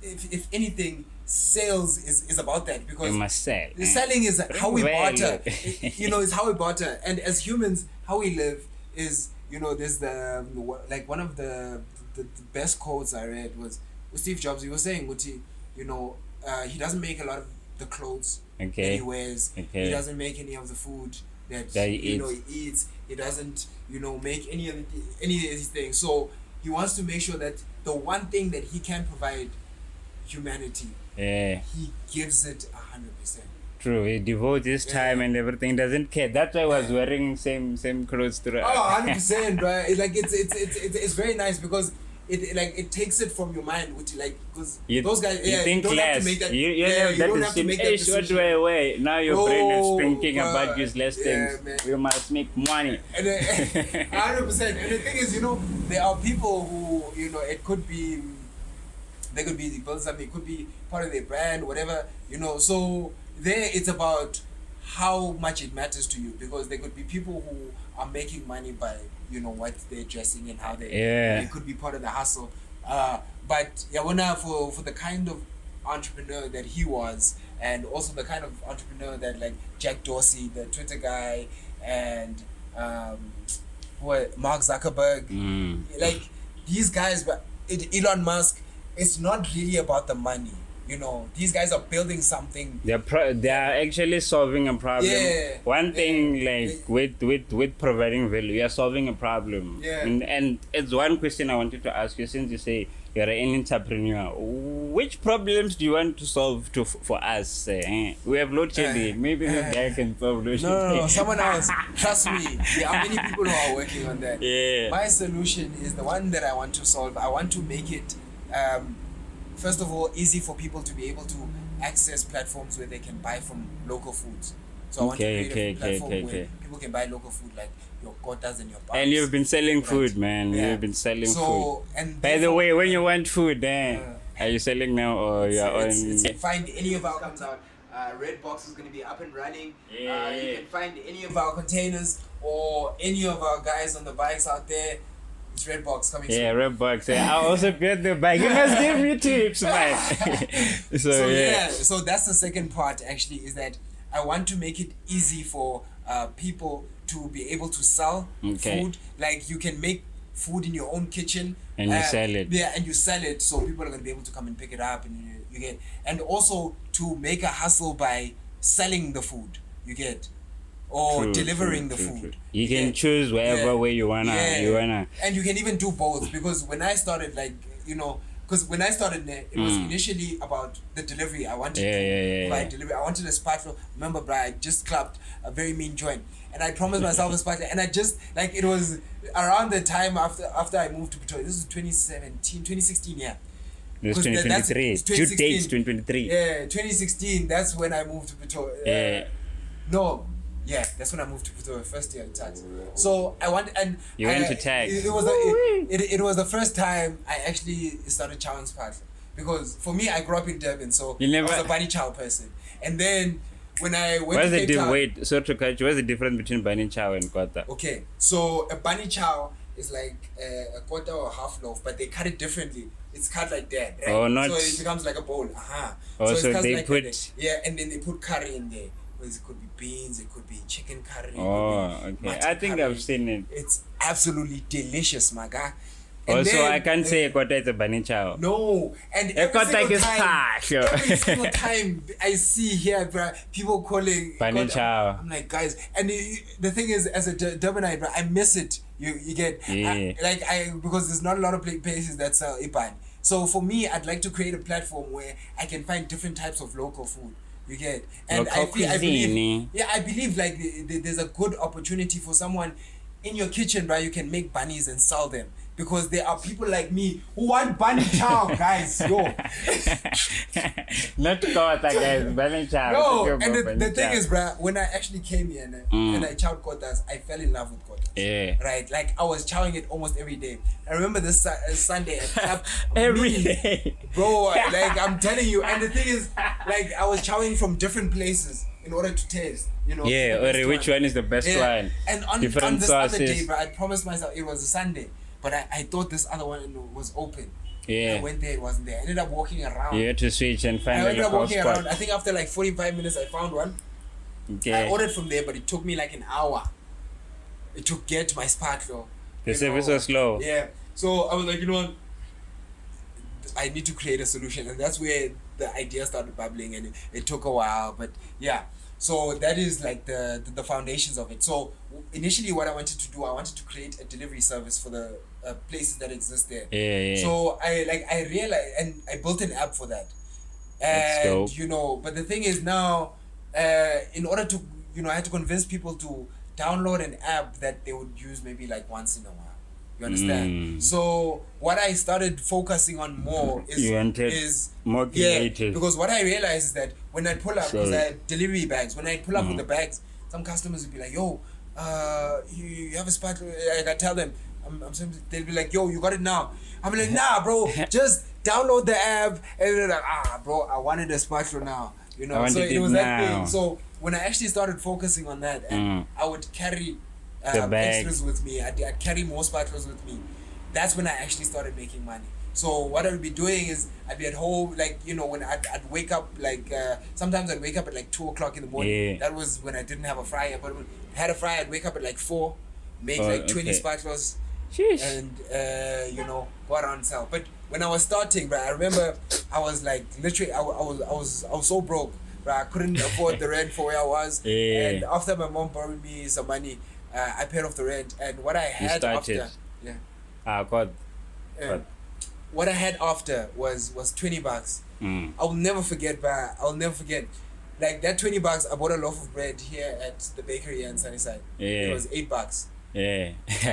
if anything, sales is about that, because You must sell. selling is how we Well. barter. You know, it's how we barter. And as humans, how we live is, you know, there's like one of the best quotes I read was with Steve Jobs. He was saying, you know, he doesn't make a lot of the clothes that he wears. Okay. He doesn't make any of the food that he he eats. He doesn't, you know, make any of these things. So he wants to make sure that the one thing that he can provide humanity, he gives it 100%. True, he devotes his time and everything, doesn't care. That's why I was wearing same clothes throughout. 100%, right? It's very nice, because it takes it from your mind, which because those guys, you think don't less. have to make that. You don't have to make that decision. What do I wear? Now your brain is thinking bro. about useless things. Man. We must make money. And 100%. And the thing is, you know, there are people who, you know, it could be, they could be building something, it could be part of their brand, whatever, you know. So there, it's about how much it matters to you, because there could be people who are making money by, you know, what they're dressing and how they could be part of the hustle. But for the kind of entrepreneur that he was, and also the kind of entrepreneur that like Jack Dorsey, the Twitter guy, and Mark Zuckerberg, like these guys, but Elon Musk, it's not really about the money. You know, these guys are building something. They are actually solving a problem. One thing, like with providing value, you are solving a problem. And it's one question I wanted to ask you, since you say you're an entrepreneur. Which problems do you want to solve for us? We have load shedding. Maybe this guy can solve load shedding. No, someone else. Trust me. There are many people who are working on that. My solution is the one that I want to solve. I want to make it first of all, easy for people to be able to access platforms where they can buy from local foods. So I want to create a platform where people can buy local food, like your kotas and your bars. And you've been selling food, man. You've been selling food. And by the way, when you want food, are you selling now, or you're on? Find any of our comes out. Red Box is going to be up and running. You can find any of our containers or any of our guys on the bikes out there. It's Red Box coming soon. Red Box. I'll also get the bike. You must give me tips, man. So that's the second part, actually, is that I want to make it easy for people to be able to sell food. Like, you can make food in your own kitchen. And you sell it. And you sell it, so people are going to be able to come and pick it up. And you get, and also to make a hustle by selling the food, you get. Or delivering the food. You can choose wherever way you wanna. And you can even do both, because when I started, when I started there, it was initially about the delivery. I wanted to buy delivery. I wanted a spot. Remember, bro, I just clapped a very mean joint, and I promised myself a spot. And I just it was around the time after I moved to Pretoria. This was 2016. Yeah. It was 2023. Due dates 2023. Yeah, 2016. That's when I moved to Pretoria. That's when I moved to Pretoria, first year at tax. So I went to tax. It was the first time I actually started chowing spots, because for me, I grew up in Durban, so I was a bunny chow person. And then when I went to Cape Town, what's the difference between bunny chow and kota? Okay, so a bunny chow is like a quarter or half loaf, but they cut it differently. It's cut like that, right? So it becomes like a bowl. So they like put and then they put curry in there. It could be beans, it could be chicken curry. I think I've seen it. It's absolutely delicious, my guy. I can't say kota is a bunny chow. No, and every single time I see here, bro, people calling bunny chow. I'm like, guys, and the thing is, as a Durbanite, bro, I miss it. You get because there's not a lot of places that sell iban. So for me, I'd like to create a platform where I can find different types of local food. You get, and I believe like there's a good opportunity for someone in your kitchen, right? You can make bunnies and sell them, because there are people like me who want bunny chow, guys. Not kota, guys. No, and the thing is, bruh, when I actually came here and I chowed kotas, I fell in love with kotas. Yeah. Right? Like, I was chowing it almost every day. I remember this Sunday, I clapped Every day. Bro, like, I'm telling you. And the thing is, like, I was chowing from different places in order to taste, you know. Yeah, or which one is the best one? And on this other day, bro, I promised myself it was a Sunday, but I thought this other one was open. Yeah. I went there, it wasn't there. I ended up walking around. You had to switch and find I ended a up local walking spot. around. I think after like 45 minutes, I found one. Okay. I ordered from there, but it took me like an hour. It took get my sparkler. The service was slow. Yeah. So I was like, you know what? I need to create a solution, and that's where the idea started bubbling, and it took a while, but yeah. So that is like the foundations of it. So initially, what I wanted to do, I wanted to create a delivery service for the places that exist there. Yeah. So I realized, and I built an app for that. That's dope. And you know, but the thing is now, in order to, you know, I had to convince people to download an app that they would use maybe like once in a while. You understand? So what I started focusing on more is more creative. because what I realized is that when I pull up, because I had delivery bags, when I pull up with the bags, some customers would be like, yo, you have a spot. Like, I tell them, they'll be like, yo, you got it now. I'm like, nah, bro, just download the app. And they're like, bro, I wanted a spatula now. You know, so it was that thing. So when I actually started focusing on that, and I would carry extras with me, I'd carry more spatulas with me. That's when I actually started making money. So what I would be doing is I'd be at home, like, you know, when I'd wake up, like, sometimes I'd wake up at like 2 o'clock in the morning. Yeah. That was when I didn't have a fryer, but when I had a fryer, I'd wake up at like 4, make like 20 spatulas, and, you know, go around and sell. But when I was starting, bro, I remember I was like, literally, I was so broke, bro. I couldn't afford the rent for where I was. Yeah. And after my mom borrowed me some money, I paid off the rent, and what I had after, God. what I had after was $20. I'll never forget, but I'll never forget. Like that $20, I bought a loaf of bread here at the bakery in Sunnyside. Yeah. It was $8. Yeah.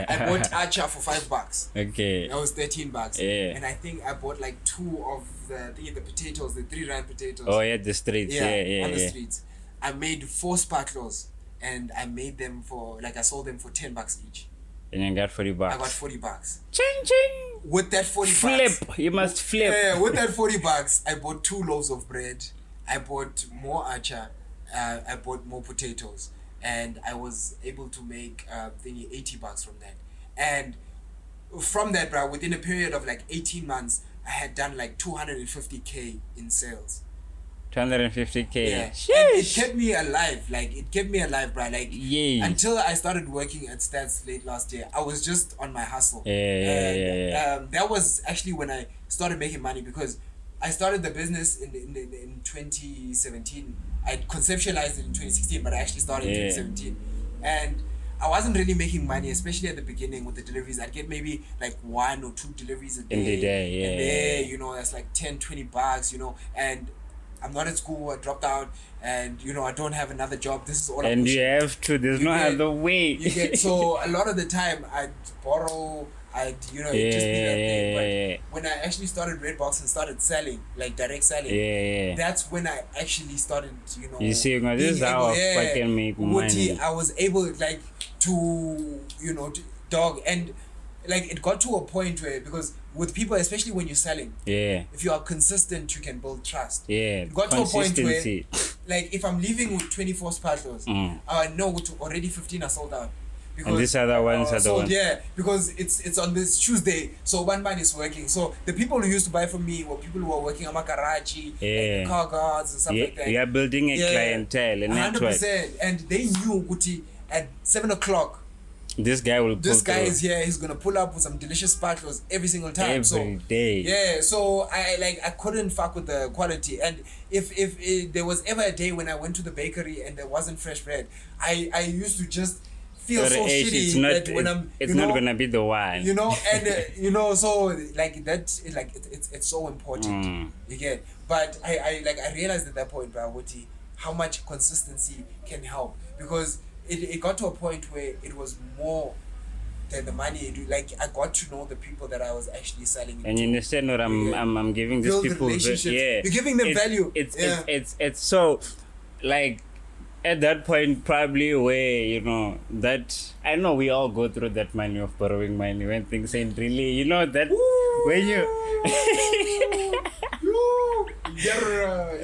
I bought acha for $5. Okay. That was $13. Yeah. And I think I bought like 2 of the potatoes, the 3 rand potatoes. Oh yeah, the streets. Yeah. On the streets. I made 4 spatulas, and I made them I sold them for $10 each. And you got $40. I got $40. Ching ching. With that $40, flip. You must flip. Yeah, with that $40, I bought 2 loaves of bread. I bought more acha. I bought more potatoes, and I was able to make $80 from that. And from that, bro, within a period of like 18 months, I had done like 250K in sales. 250K. Yeah. And it kept me alive. Like, it kept me alive, bro. Like, yes. Until I started working at Stats late last year, I was just on my hustle. That was actually when I started making money, because I started the business in 2017. I conceptualized it in 2016, but I actually started in 2017. And I wasn't really making money, especially at the beginning with the deliveries. I'd get maybe like 1 or 2 deliveries a day. In the day, And there, you know, that's like $10-20, you know. And I'm not at school, I dropped out, and, you know, I don't have another job. This is all and you have to, there's no other way. So a lot of the time, I'd borrow, it'd just be that thing. But when I actually started Redbox and started selling, like direct selling, that's when I actually started, you know. You see, this is how I fucking make money. I was able, like, to, you know, and like it got to a point where, because with people, especially when you're selling, if you are consistent, you can build trust. It got to a point where, like, if I'm leaving with 24 spatulas, I know already 15 are sold out. Because, and these other ones are the ones. Yeah, because it's on this Tuesday, so one man is working. So the people who used to buy from me were people who were working on Makarachi, like car guards and stuff like that. You are building a clientele, a network. 100%. And they knew, Guti, at 7 o'clock, this guy is here. He's gonna pull up with some delicious spatulas every single time. Every day. Yeah. So I couldn't fuck with the quality. And if there was ever a day when I went to the bakery and there wasn't fresh bread, I used to just feel so shitty that when I'm. It's not gonna be the one. You know, and you know, so like that, like it's so important. You get. But I realized at that point, Brawuti, how much consistency can help, because. It got to a point where it was more the money. Like I got to know the people that I was actually selling it and to. you understand what I'm giving these Build people relationships. yeah, You're giving them value. It's so like at that point probably where you know that I know we all go through that money of borrowing money when things ain't really you know that when you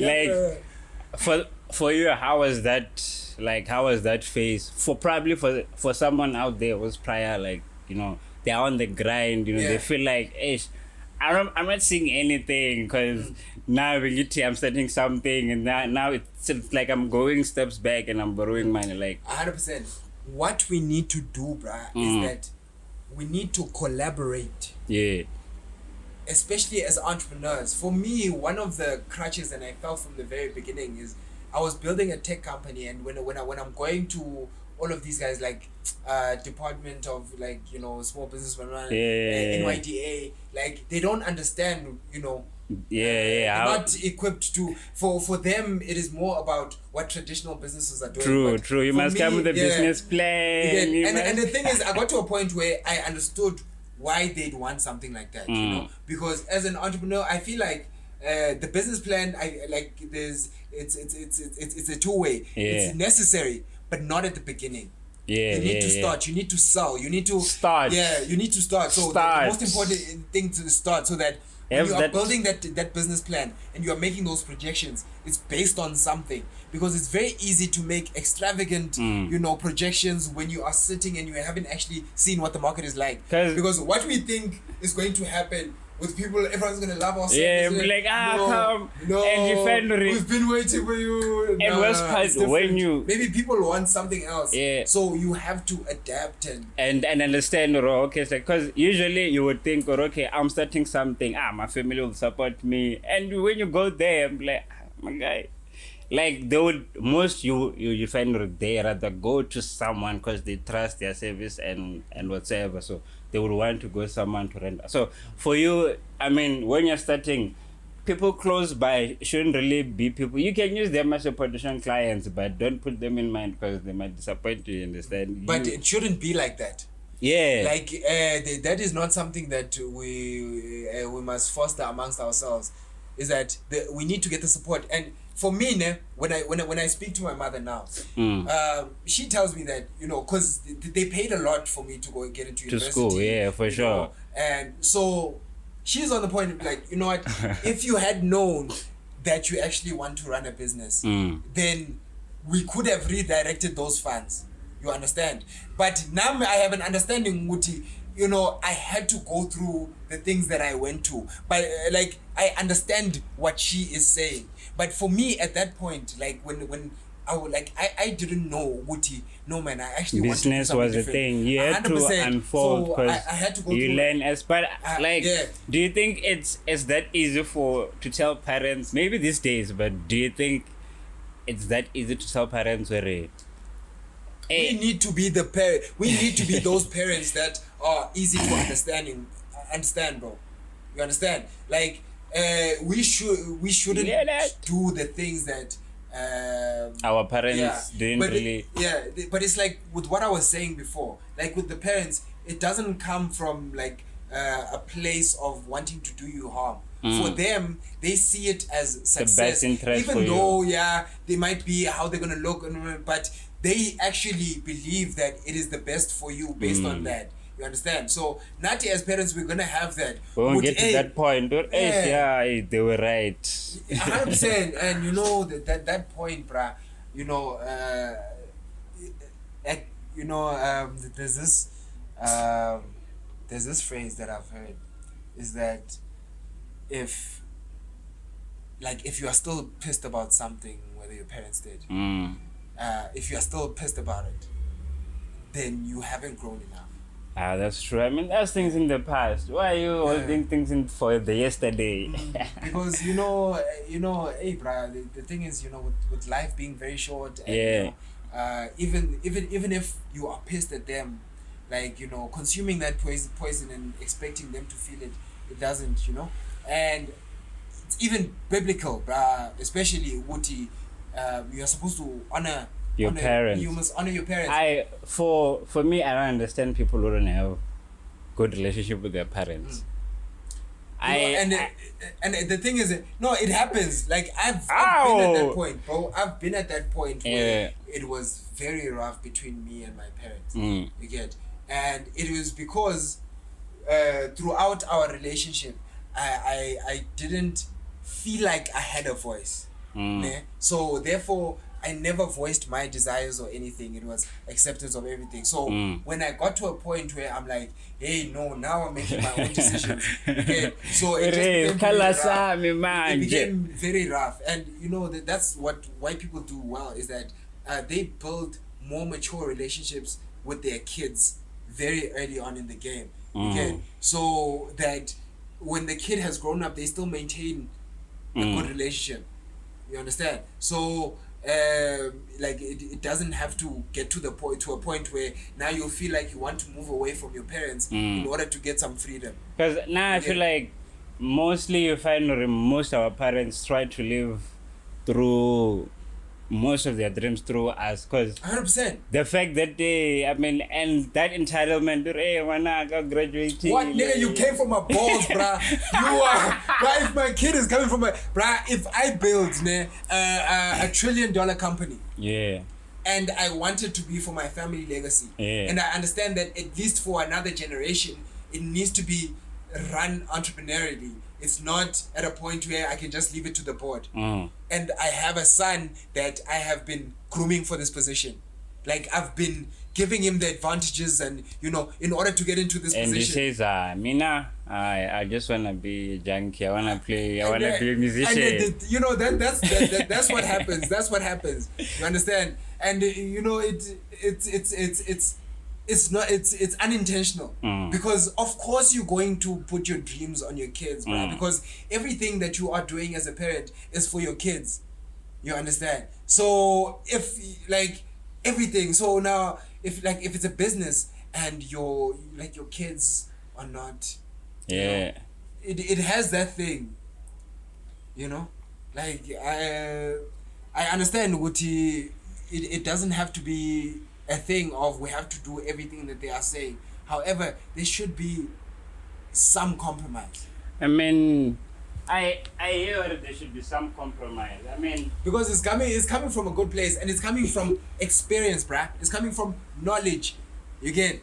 like for you how was that phase for probably for someone out there was prior like you know they're on the grind you know they feel like I'm not seeing anything because now I'm studying something and now it's like I'm going steps back and I'm borrowing money like 100%. What we need to do, bruh, is that we need to collaborate. Yeah. Especially as entrepreneurs. For me, one of the crutches that I felt from the very beginning is I was building a tech company, and when I'm going to all of these guys like Department of like you know Small Business NYDA, like they don't understand you know. They're not equipped to for them it is more about what traditional businesses are doing. True. You must come with a business plan. And the thing is I got to a point where I understood why they'd want something like that, you know, because as an entrepreneur I feel like the business plan I like it's a two-way. It's necessary but not at the beginning. You need to start. You need to sell. You need to start. You need to start. So the most important thing to start so that when you are building that business plan and you are making those projections, it's based on something. Because it's very easy to make extravagant, you know, projections when you are sitting and you haven't actually seen what the market is like. Because what we think is going to happen with people, everyone's gonna love us. Yeah, be like, come. No, and you find we've been waiting for you. And worst part, when you maybe people want something else. Yeah. So you have to adapt and understand, or okay, it's like because usually you would think, or okay, I'm starting something. My family will support me, and when you go there, I'm like, my guy. Like they would you find they rather go to someone because they trust their service and whatsoever, so they would want to go someone to rent. So for you, I mean, when you're starting, people close by shouldn't really be people. You can use them as your potential clients, but don't put them in mind because they might disappoint you. Understand? But it shouldn't be like that. Yeah. Like that is not something that we must foster amongst ourselves. Is that we need to get the support. And for me, when I speak to my mother now, she tells me that you know because they paid a lot for me to go and get into university. School, yeah, for sure. Know? And so she's on the point of like, you know what, if you had known that you actually want to run a business, then we could have redirected those funds. You understand? But now I have an understanding, Muti. You know, I had to go through the things that I went to. But like, I understand what she is saying. But for me, at that point, like when I would like, I didn't know, Wuti. No man, I actually business was a thing. You had to unfold because I had to go you through learn as. But do you think it's that easy to tell parents? Maybe these days, but do you think it's that easy to tell parents where? We need to be we need to be those parents that are easy to understand, bro. You understand? Like we shouldn't do the things that our parents didn't really. But it's like with what I was saying before. Like with the parents, it doesn't come from like a place of wanting to do you harm. For them, they see it as success. The best interest even though they might be how they're gonna look, but they actually believe that it is the best for you based on that. You understand? So, Nati, as parents, we're gonna have that. We won't get to that point. They were right. 100%. And you know that point, bruh. You know, there's this phrase that I've heard, is that if you are still pissed about something, whether your parents did. If you are still pissed about it, then you haven't grown enough. That's true. I mean, that's things in the past. Why are you holding things in for the yesterday? Because you know, hey, bruh, the thing is, you know, with life being very short, and, you know, even if you are pissed at them, like, you know, consuming that poison and expecting them to feel it, it doesn't, you know, and it's even biblical, bruh, especially Wuti. You are supposed to honor your parents. You must honor your parents. For me, I don't understand people who don't have good relationship with their parents. And the thing is, no, it happens. Like I've been at that point, bro. I've been at that point where it was very rough between me and my parents. You get, and it was because throughout our relationship, I didn't feel like I had a voice. So therefore, I never voiced my desires or anything. It was acceptance of everything. So when I got to a point where I'm like, hey, no, now I'm making my own decisions. Okay? So it just became very rough. And you know, that's why people do well, is that they build more mature relationships with their kids very early on in the game. Okay? So that when the kid has grown up, they still maintain a good relationship. You understand? So like it doesn't have to get to a point where now you feel like you want to move away from your parents in order to get some freedom. Because now I feel like mostly you find most of our parents try to live through most of their dreams through us, because 100%. the fact that and that entitlement, hey, when I got graduating, what nigga, you came from my balls, bruh. You are, bruh, if my kid is coming from my, bruh, if I build a $1 trillion company, and I want it to be for my family legacy, and I understand that at least for another generation, it needs to be run entrepreneurially. It's not at a point where I can just leave it to the board. And I have a son that I have been grooming for this position. Like, I've been giving him the advantages and, you know, in order to get into this position. And he says, Mina, I just want to be a junkie. I want to play, I want to be a musician. And you know, that's what happens. That's what happens. You understand? And, you know, it's unintentional, because of course you're going to put your dreams on your kids, bro, because everything that you are doing as a parent is for your kids. You understand? So if like everything, so now if it's a business and your kids are not, you know, it has that thing, you know, like I understand Guti. It doesn't have to be a thing of we have to do everything that they are saying. However, there should be some compromise. I mean, I hear that there should be some compromise. I mean, because it's coming from a good place, and it's coming from experience, bruh. It's coming from knowledge. You get,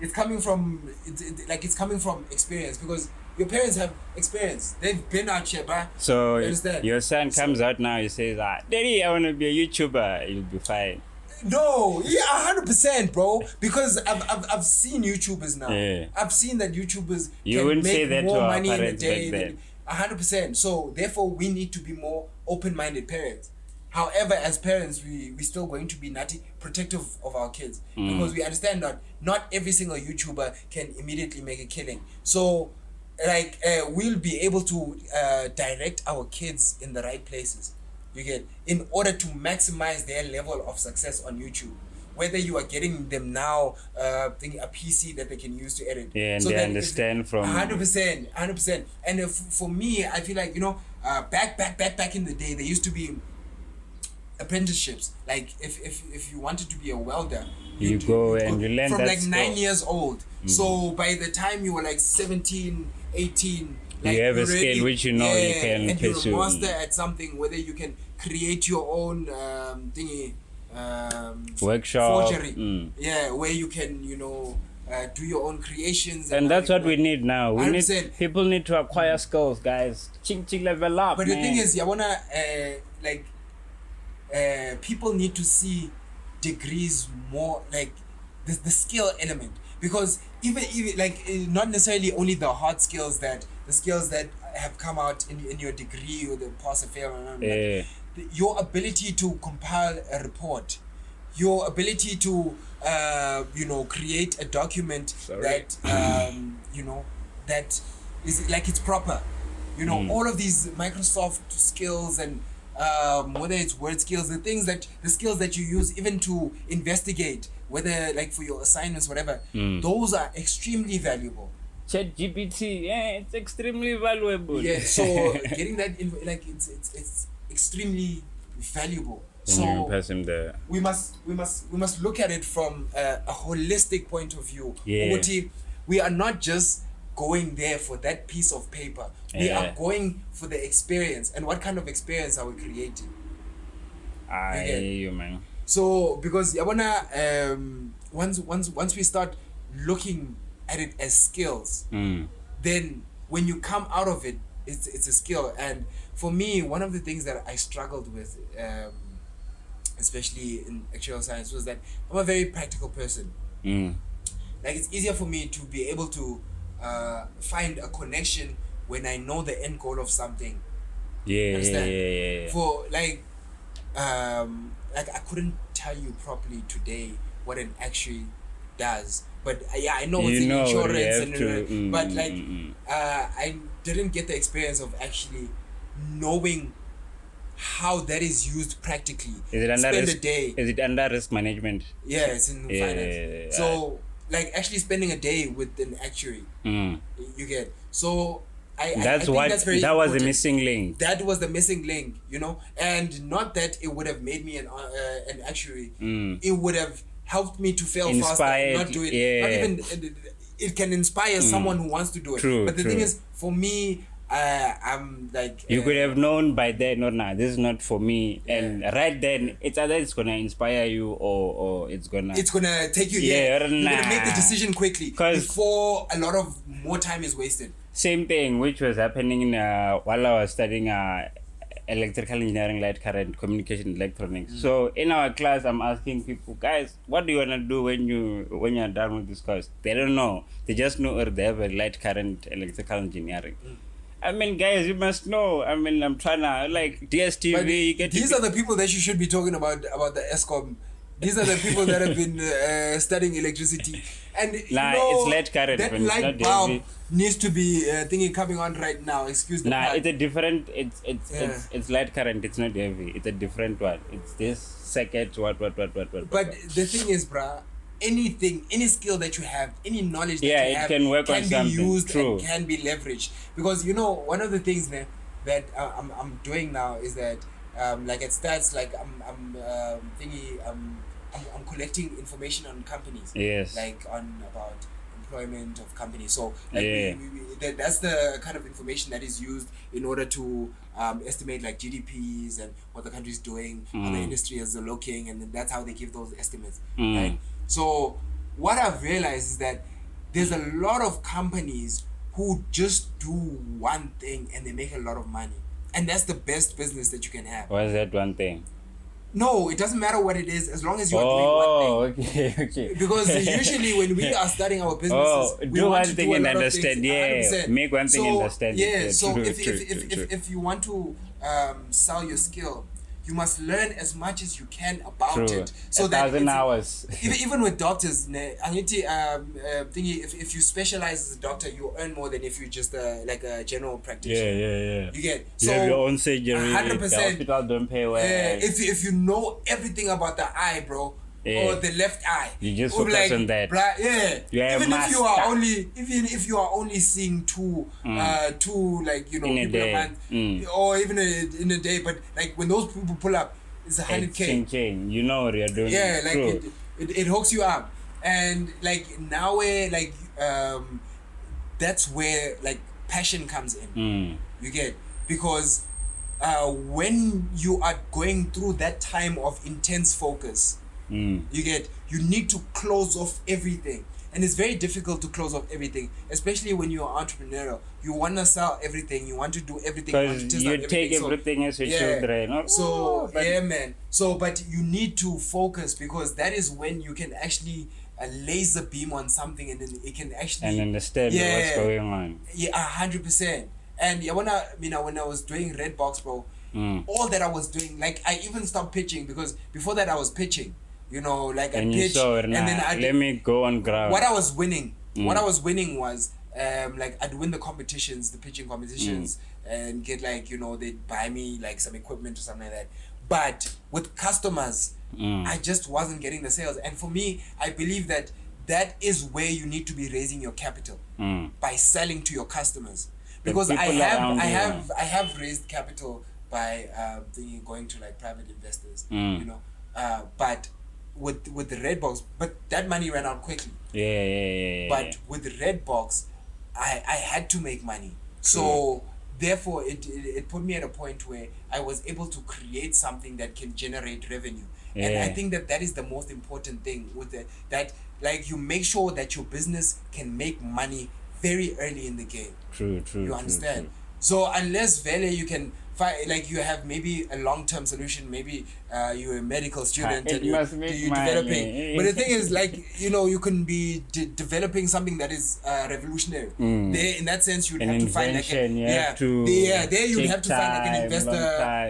it's coming from it's coming from experience, because your parents have experience. They've been out here, bruh. So your son comes out now. He says, "Daddy, I want to be a YouTuber." You'll be fine. No, 100%, bro. Because I've seen YouTubers now. I've seen that YouTubers can make more money in a day. 100%. So therefore, we need to be more open-minded parents. However, as parents, we still going to be protective of our kids, because we understand that not every single YouTuber can immediately make a killing. So, like, we'll be able to direct our kids in the right places. You get, in order to maximize their level of success on YouTube, whether you are getting them now a PC that they can use to edit, and so they understand from 100%. And for me, I feel like, you know, back in the day, there used to be apprenticeships. Like if you wanted to be a welder, you go and you learn from that like skill. 9 years old. So by the time you were like 17, 18. Like you have a skill which you know you can and pursue. You're a master at something, whether you can create your own workshop, forgery, where you can, you know, do your own creations. And that's what we need now. People need to acquire skills, guys. Ching level up. But the thing is, I wanna people need to see degrees more, like the skill element, because even like not necessarily only the hard skills, that the skills that have come out in your degree or the pass or fail, your ability to compile a report, your ability to you know, create a document that you know, that is like it's proper, you know, all of these Microsoft skills, and whether it's word skills, the skills that you use even to investigate, whether like for your assignments, whatever, those are extremely valuable. ChatGPT, it's extremely valuable. So getting that like it's extremely valuable. So pass him the... we must look at it from a holistic point of view. Yeah. We are not just going there for that piece of paper. We are going for the experience. And what kind of experience are we creating? I hear you, man. So because once we start looking at it as skills, then when you come out of it, it's a skill. And for me, one of the things that I struggled with, especially in actuarial science, was that I'm a very practical person. Like, it's easier for me to be able to find a connection when I know the end goal of something. Yeah. For like I couldn't tell you properly today what an actuary does, but I know it's in insurance, but I didn't get the experience of actually knowing how that is used practically. Is it under risk management? Yeah, it's in finance. So like actually spending a day with an actuary, you get. So that was the missing link. That was the missing link, and not that it would have made me an actuary. It would have helped me to fail faster, not do it. Not even it can inspire someone who wants to do it. But the thing is, for me, I'm like you could have known by then, this is not for me, and right then it's either it's gonna inspire you or it's gonna take you. You're gonna make the decision quickly before a lot of more time is wasted. Same thing which was happening while I was studying electrical engineering, light current, communication, electronics. So in our class, I'm asking people, guys, what do you wanna do when you're done with this course? They don't know. They just know they have a light current, electrical engineering. I mean, guys, you must know. I mean, I'm trying to, like, DSTV. These are the people that you should be talking about the ESCOM. These are the people that have been studying electricity. And, it's light current. That light bulb needs to be coming on right now. Excuse me. It's a different, it's light current. It's not heavy. It's a different one. It's this circuit, what. But the thing is, bruh, any skill that you have, any knowledge that you have can work can on be something. used and can be leveraged. Because one of the things that I'm doing now is that like at stats, like I'm collecting information on companies. Yes. Like about employment of companies. So like that's the kind of information that is used in order to estimate like GDPs and what the country is doing, how the industry is looking, and then that's how they give those estimates. Right? So what I've realized is that there's a lot of companies who just do one thing and they make a lot of money. And that's the best business that you can have. What is that one thing? No, it doesn't matter what it is as long as you are doing one thing. Okay. Because usually when we are starting our businesses, we do want one to thing do a and lot understand. Of things, 100%. Make one thing and understand. So true. if you want to sell your skill, you must learn as much as you can about it. So 1,000 hours. Even with doctors, if you specialize as a doctor, you earn more than if you just like a general practitioner. Yeah. You get You have your own surgery. 100%. The hospital don't pay well. If you know everything about the eye, bro. Or the left eye. You just focus on that. Even if you are only seeing two like people a month, or even in a day, but like when those people pull up, it's 100K. You know what you're doing. Yeah, like it hooks you up, and like now that's where like passion comes in. You get, because when you are going through that time of intense focus. You need to close off everything, and it's very difficult to close off everything, especially when you are entrepreneurial. You want to sell everything, you want to do everything, because you take everything as your children. But you need to focus, because that is when you can actually laser beam on something, and then it can actually understand what's going on. 100%. And when I was doing Red Box, bro, all that I was doing, like I even stopped pitching, because before that I was pitching. Like I pitch, and then let me go on ground. What I was winning was like I'd win the pitching competitions, and get like they'd buy me like some equipment or something like that. But with customers, I just wasn't getting the sales. And for me, I believe that is where you need to be raising your capital, by selling to your customers. Because I have raised capital by going to like private investors, you know. But with the red box, but that money ran out quickly. But with the red box, I had to make money. So therefore it put me at a point where I was able to create something that can generate revenue. And I think that is the most important thing with that like you make sure that your business can make money very early in the game. True. You understand? So unless Vele you can find, like you have maybe a long-term solution, maybe you're a medical student and you're developing. But the thing is, like, you know, you can be developing something that is revolutionary. There, in that sense, you'd have to find like there you'd have to find like an investor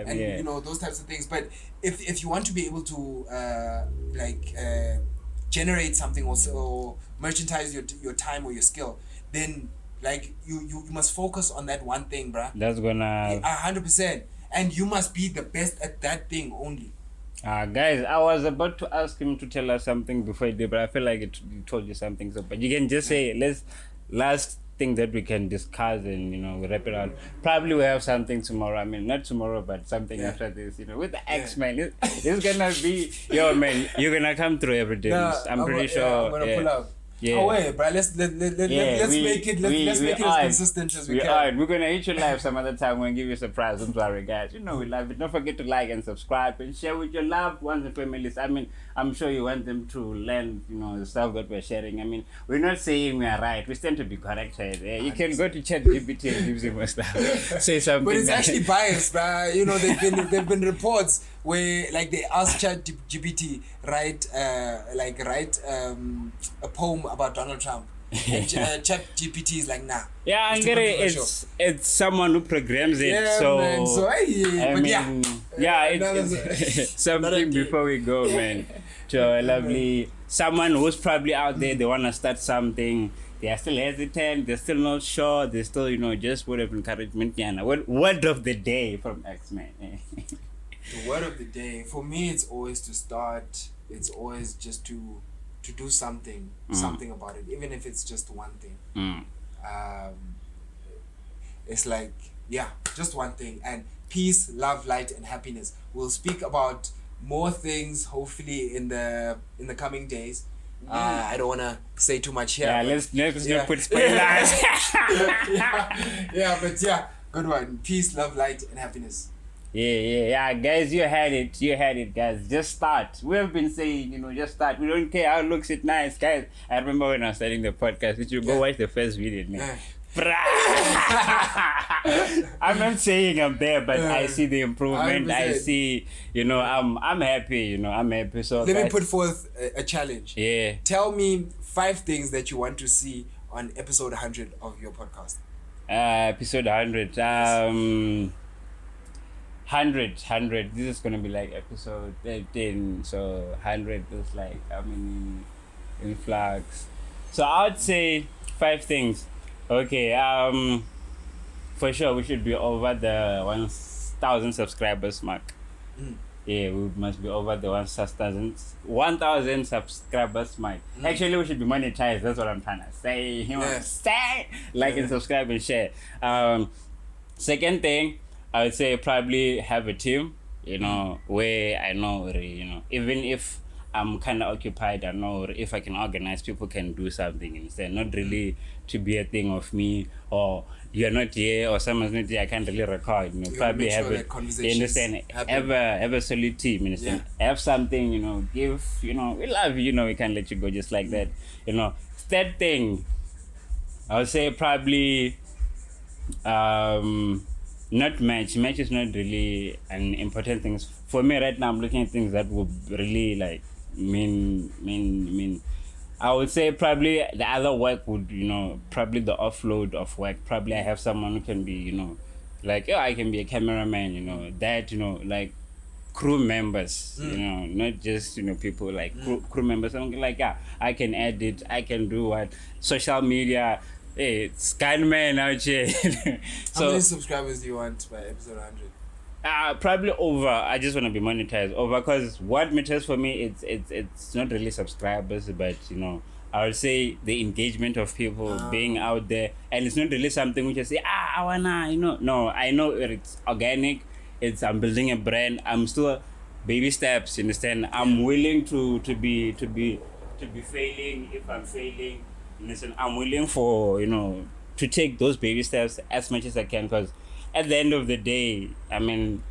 and you know those types of things. But if you want to be able to generate something or merchandise your time or your skill, then like you must focus on that one thing, bruh. That's gonna 100%, and you must be the best at that thing only. Guys, I was about to ask him to tell us something before he did, but I feel like he told you something. So, but you can just say last thing that we can discuss and you know wrap it out. Probably we have something tomorrow. I mean, not tomorrow, but something after this. You know, with the X-Men, it's gonna be man. You're gonna come through every day. I'm pretty sure. I'm gonna pull up. Oh wait, bro. Let's make it as consistent as we can. We're gonna hit you live some other time. We're gonna give you a surprise. Don't worry, guys. You know we love it. Don't forget to like and subscribe and share with your loved ones and families. I mean, I'm sure you want them to learn, you know, the stuff that we're sharing. I mean, we're not saying we are right. We stand to be corrected. You can go to ChatGPT and give them more stuff. Say something. But it's actually biased, bro. You know, there've been reports where like they asked ChatGPT write a poem about Donald Trump, and ChatGPT is like, nah. Yeah, I get it. It's someone who programs it. Yeah, so man. So it's something before we go, man. To a lovely someone who's probably out there. They wanna start something. They are still hesitant. They're still not sure. They still, you know, just word of encouragement. Yeah, word of the day from X-Men. The word of the day for me, it's always to start. It's always just to do something about it, even if it's just one thing. It's like just one thing. And peace, love, light, and happiness. We'll speak about more things hopefully in the coming days. I don't want to say too much here. Let's not put spoilers. But good one. Peace, love, light, and happiness. Yeah, guys, you had it, guys. Just start. We have been saying, you know, just start. We don't care how it looks, it nice, guys. I remember when I was starting the podcast, you should go watch the first video, man. I'm not saying I'm there, but I see the improvement. 100%. I see, you know, I'm happy, you know, I'm happy. So let me put forth a challenge. Yeah. Tell me 5 things that you want to see on episode 100 of your podcast. Episode 100. 100. This is gonna be like episode 13. So 100 is like how many influx? So I would say 5 things. Okay. For sure we should be over the 1,000 subscribers mark. Yeah, we must be over the 1,000 subscribers mark. Actually, we should be monetized. That's what I'm trying to say. Say like and subscribe and share. Second thing, I would say probably have a team, you know, where I know, you know, even if I'm kind of occupied, I know if I can organize, people can do something instead. Not really to be a thing of me or you're not here or someone's not here, I can't really record, you know. Probably have it, you understand, have a solid team, you understand. Have something, you know, give, you know, we love you, you know, we can't let you go just like that, you know. Third thing, I would say probably, not match is not really an important thing for me right now. I'm looking at things that would really like mean I would say probably the other work would, you know, probably the offload of work. Probably I have someone who can be, you know, like I can be a cameraman, you know, that, you know, like crew members, you know, not just, you know, people like crew members. I'm like, I can edit, I can do what social media. Hey, it's Scanman out here. So, how many subscribers do you want by episode 100? Probably over. I just want to be monetized over, because what matters for me, it's not really subscribers, but you know, I would say the engagement of people being out there, and it's not really something which I say, I wanna, you know. No, I know it's organic. I'm building a brand. I'm still baby steps. You understand? I'm willing to be failing if I'm failing. Listen, I'm willing for to take those baby steps as much as I can, because at the end of the day, I mean,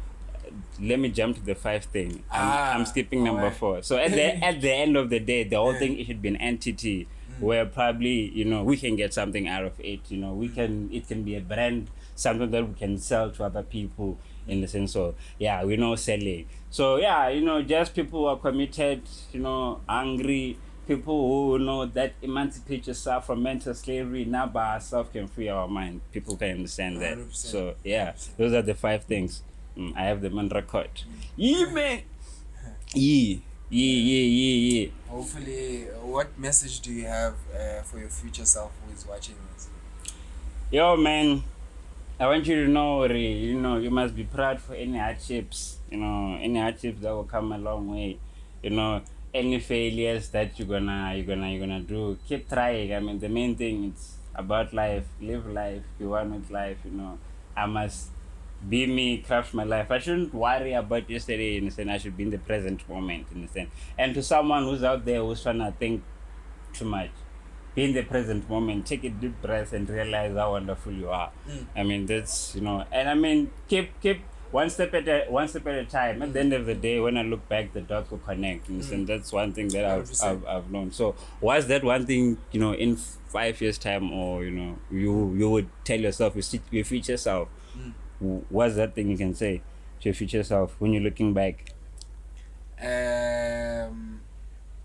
let me jump to the 5 thing. I'm skipping number 4. So at the end of the day, the whole thing, it should be an entity where probably we can get something out of it. It can be a brand, something that we can sell to other people in the sense. So yeah, we know selling. So yeah, just people who are committed, hungry, people who know that emancipate yourself from mental slavery now by ourselves can free our mind. People can understand that. 100%. So yeah, those are the 5 things. I have them on record. Yeah, man. Yeah. Hopefully, what message do you have for your future self who is watching this? Yo, man, I want you to know, you must be proud for any hardships. Any hardships that will come a long way. Any failures that you're gonna do. Keep trying. I mean, the main thing is about life. Live life. Be one with life. I must be me, craft my life. I shouldn't worry about yesterday, I should be in the present moment, And to someone who's out there who's trying to think too much, be in the present moment, take a deep breath and realize how wonderful you are. I mean, that's, and I mean, keep one step at a time. At the end of the day, when I look back, the dots will connect, and that's one thing that I've known. So what's that one thing, in 5 years time, or, you would tell yourself, your future self, what's that thing you can say to your future self when you're looking back?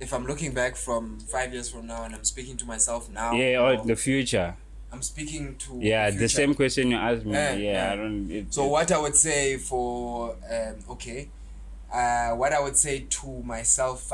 If I'm looking back from 5 years from now and I'm speaking to myself now, or the future, I'm speaking to the same question you asked me. I don't. So what I would say for what I would say to myself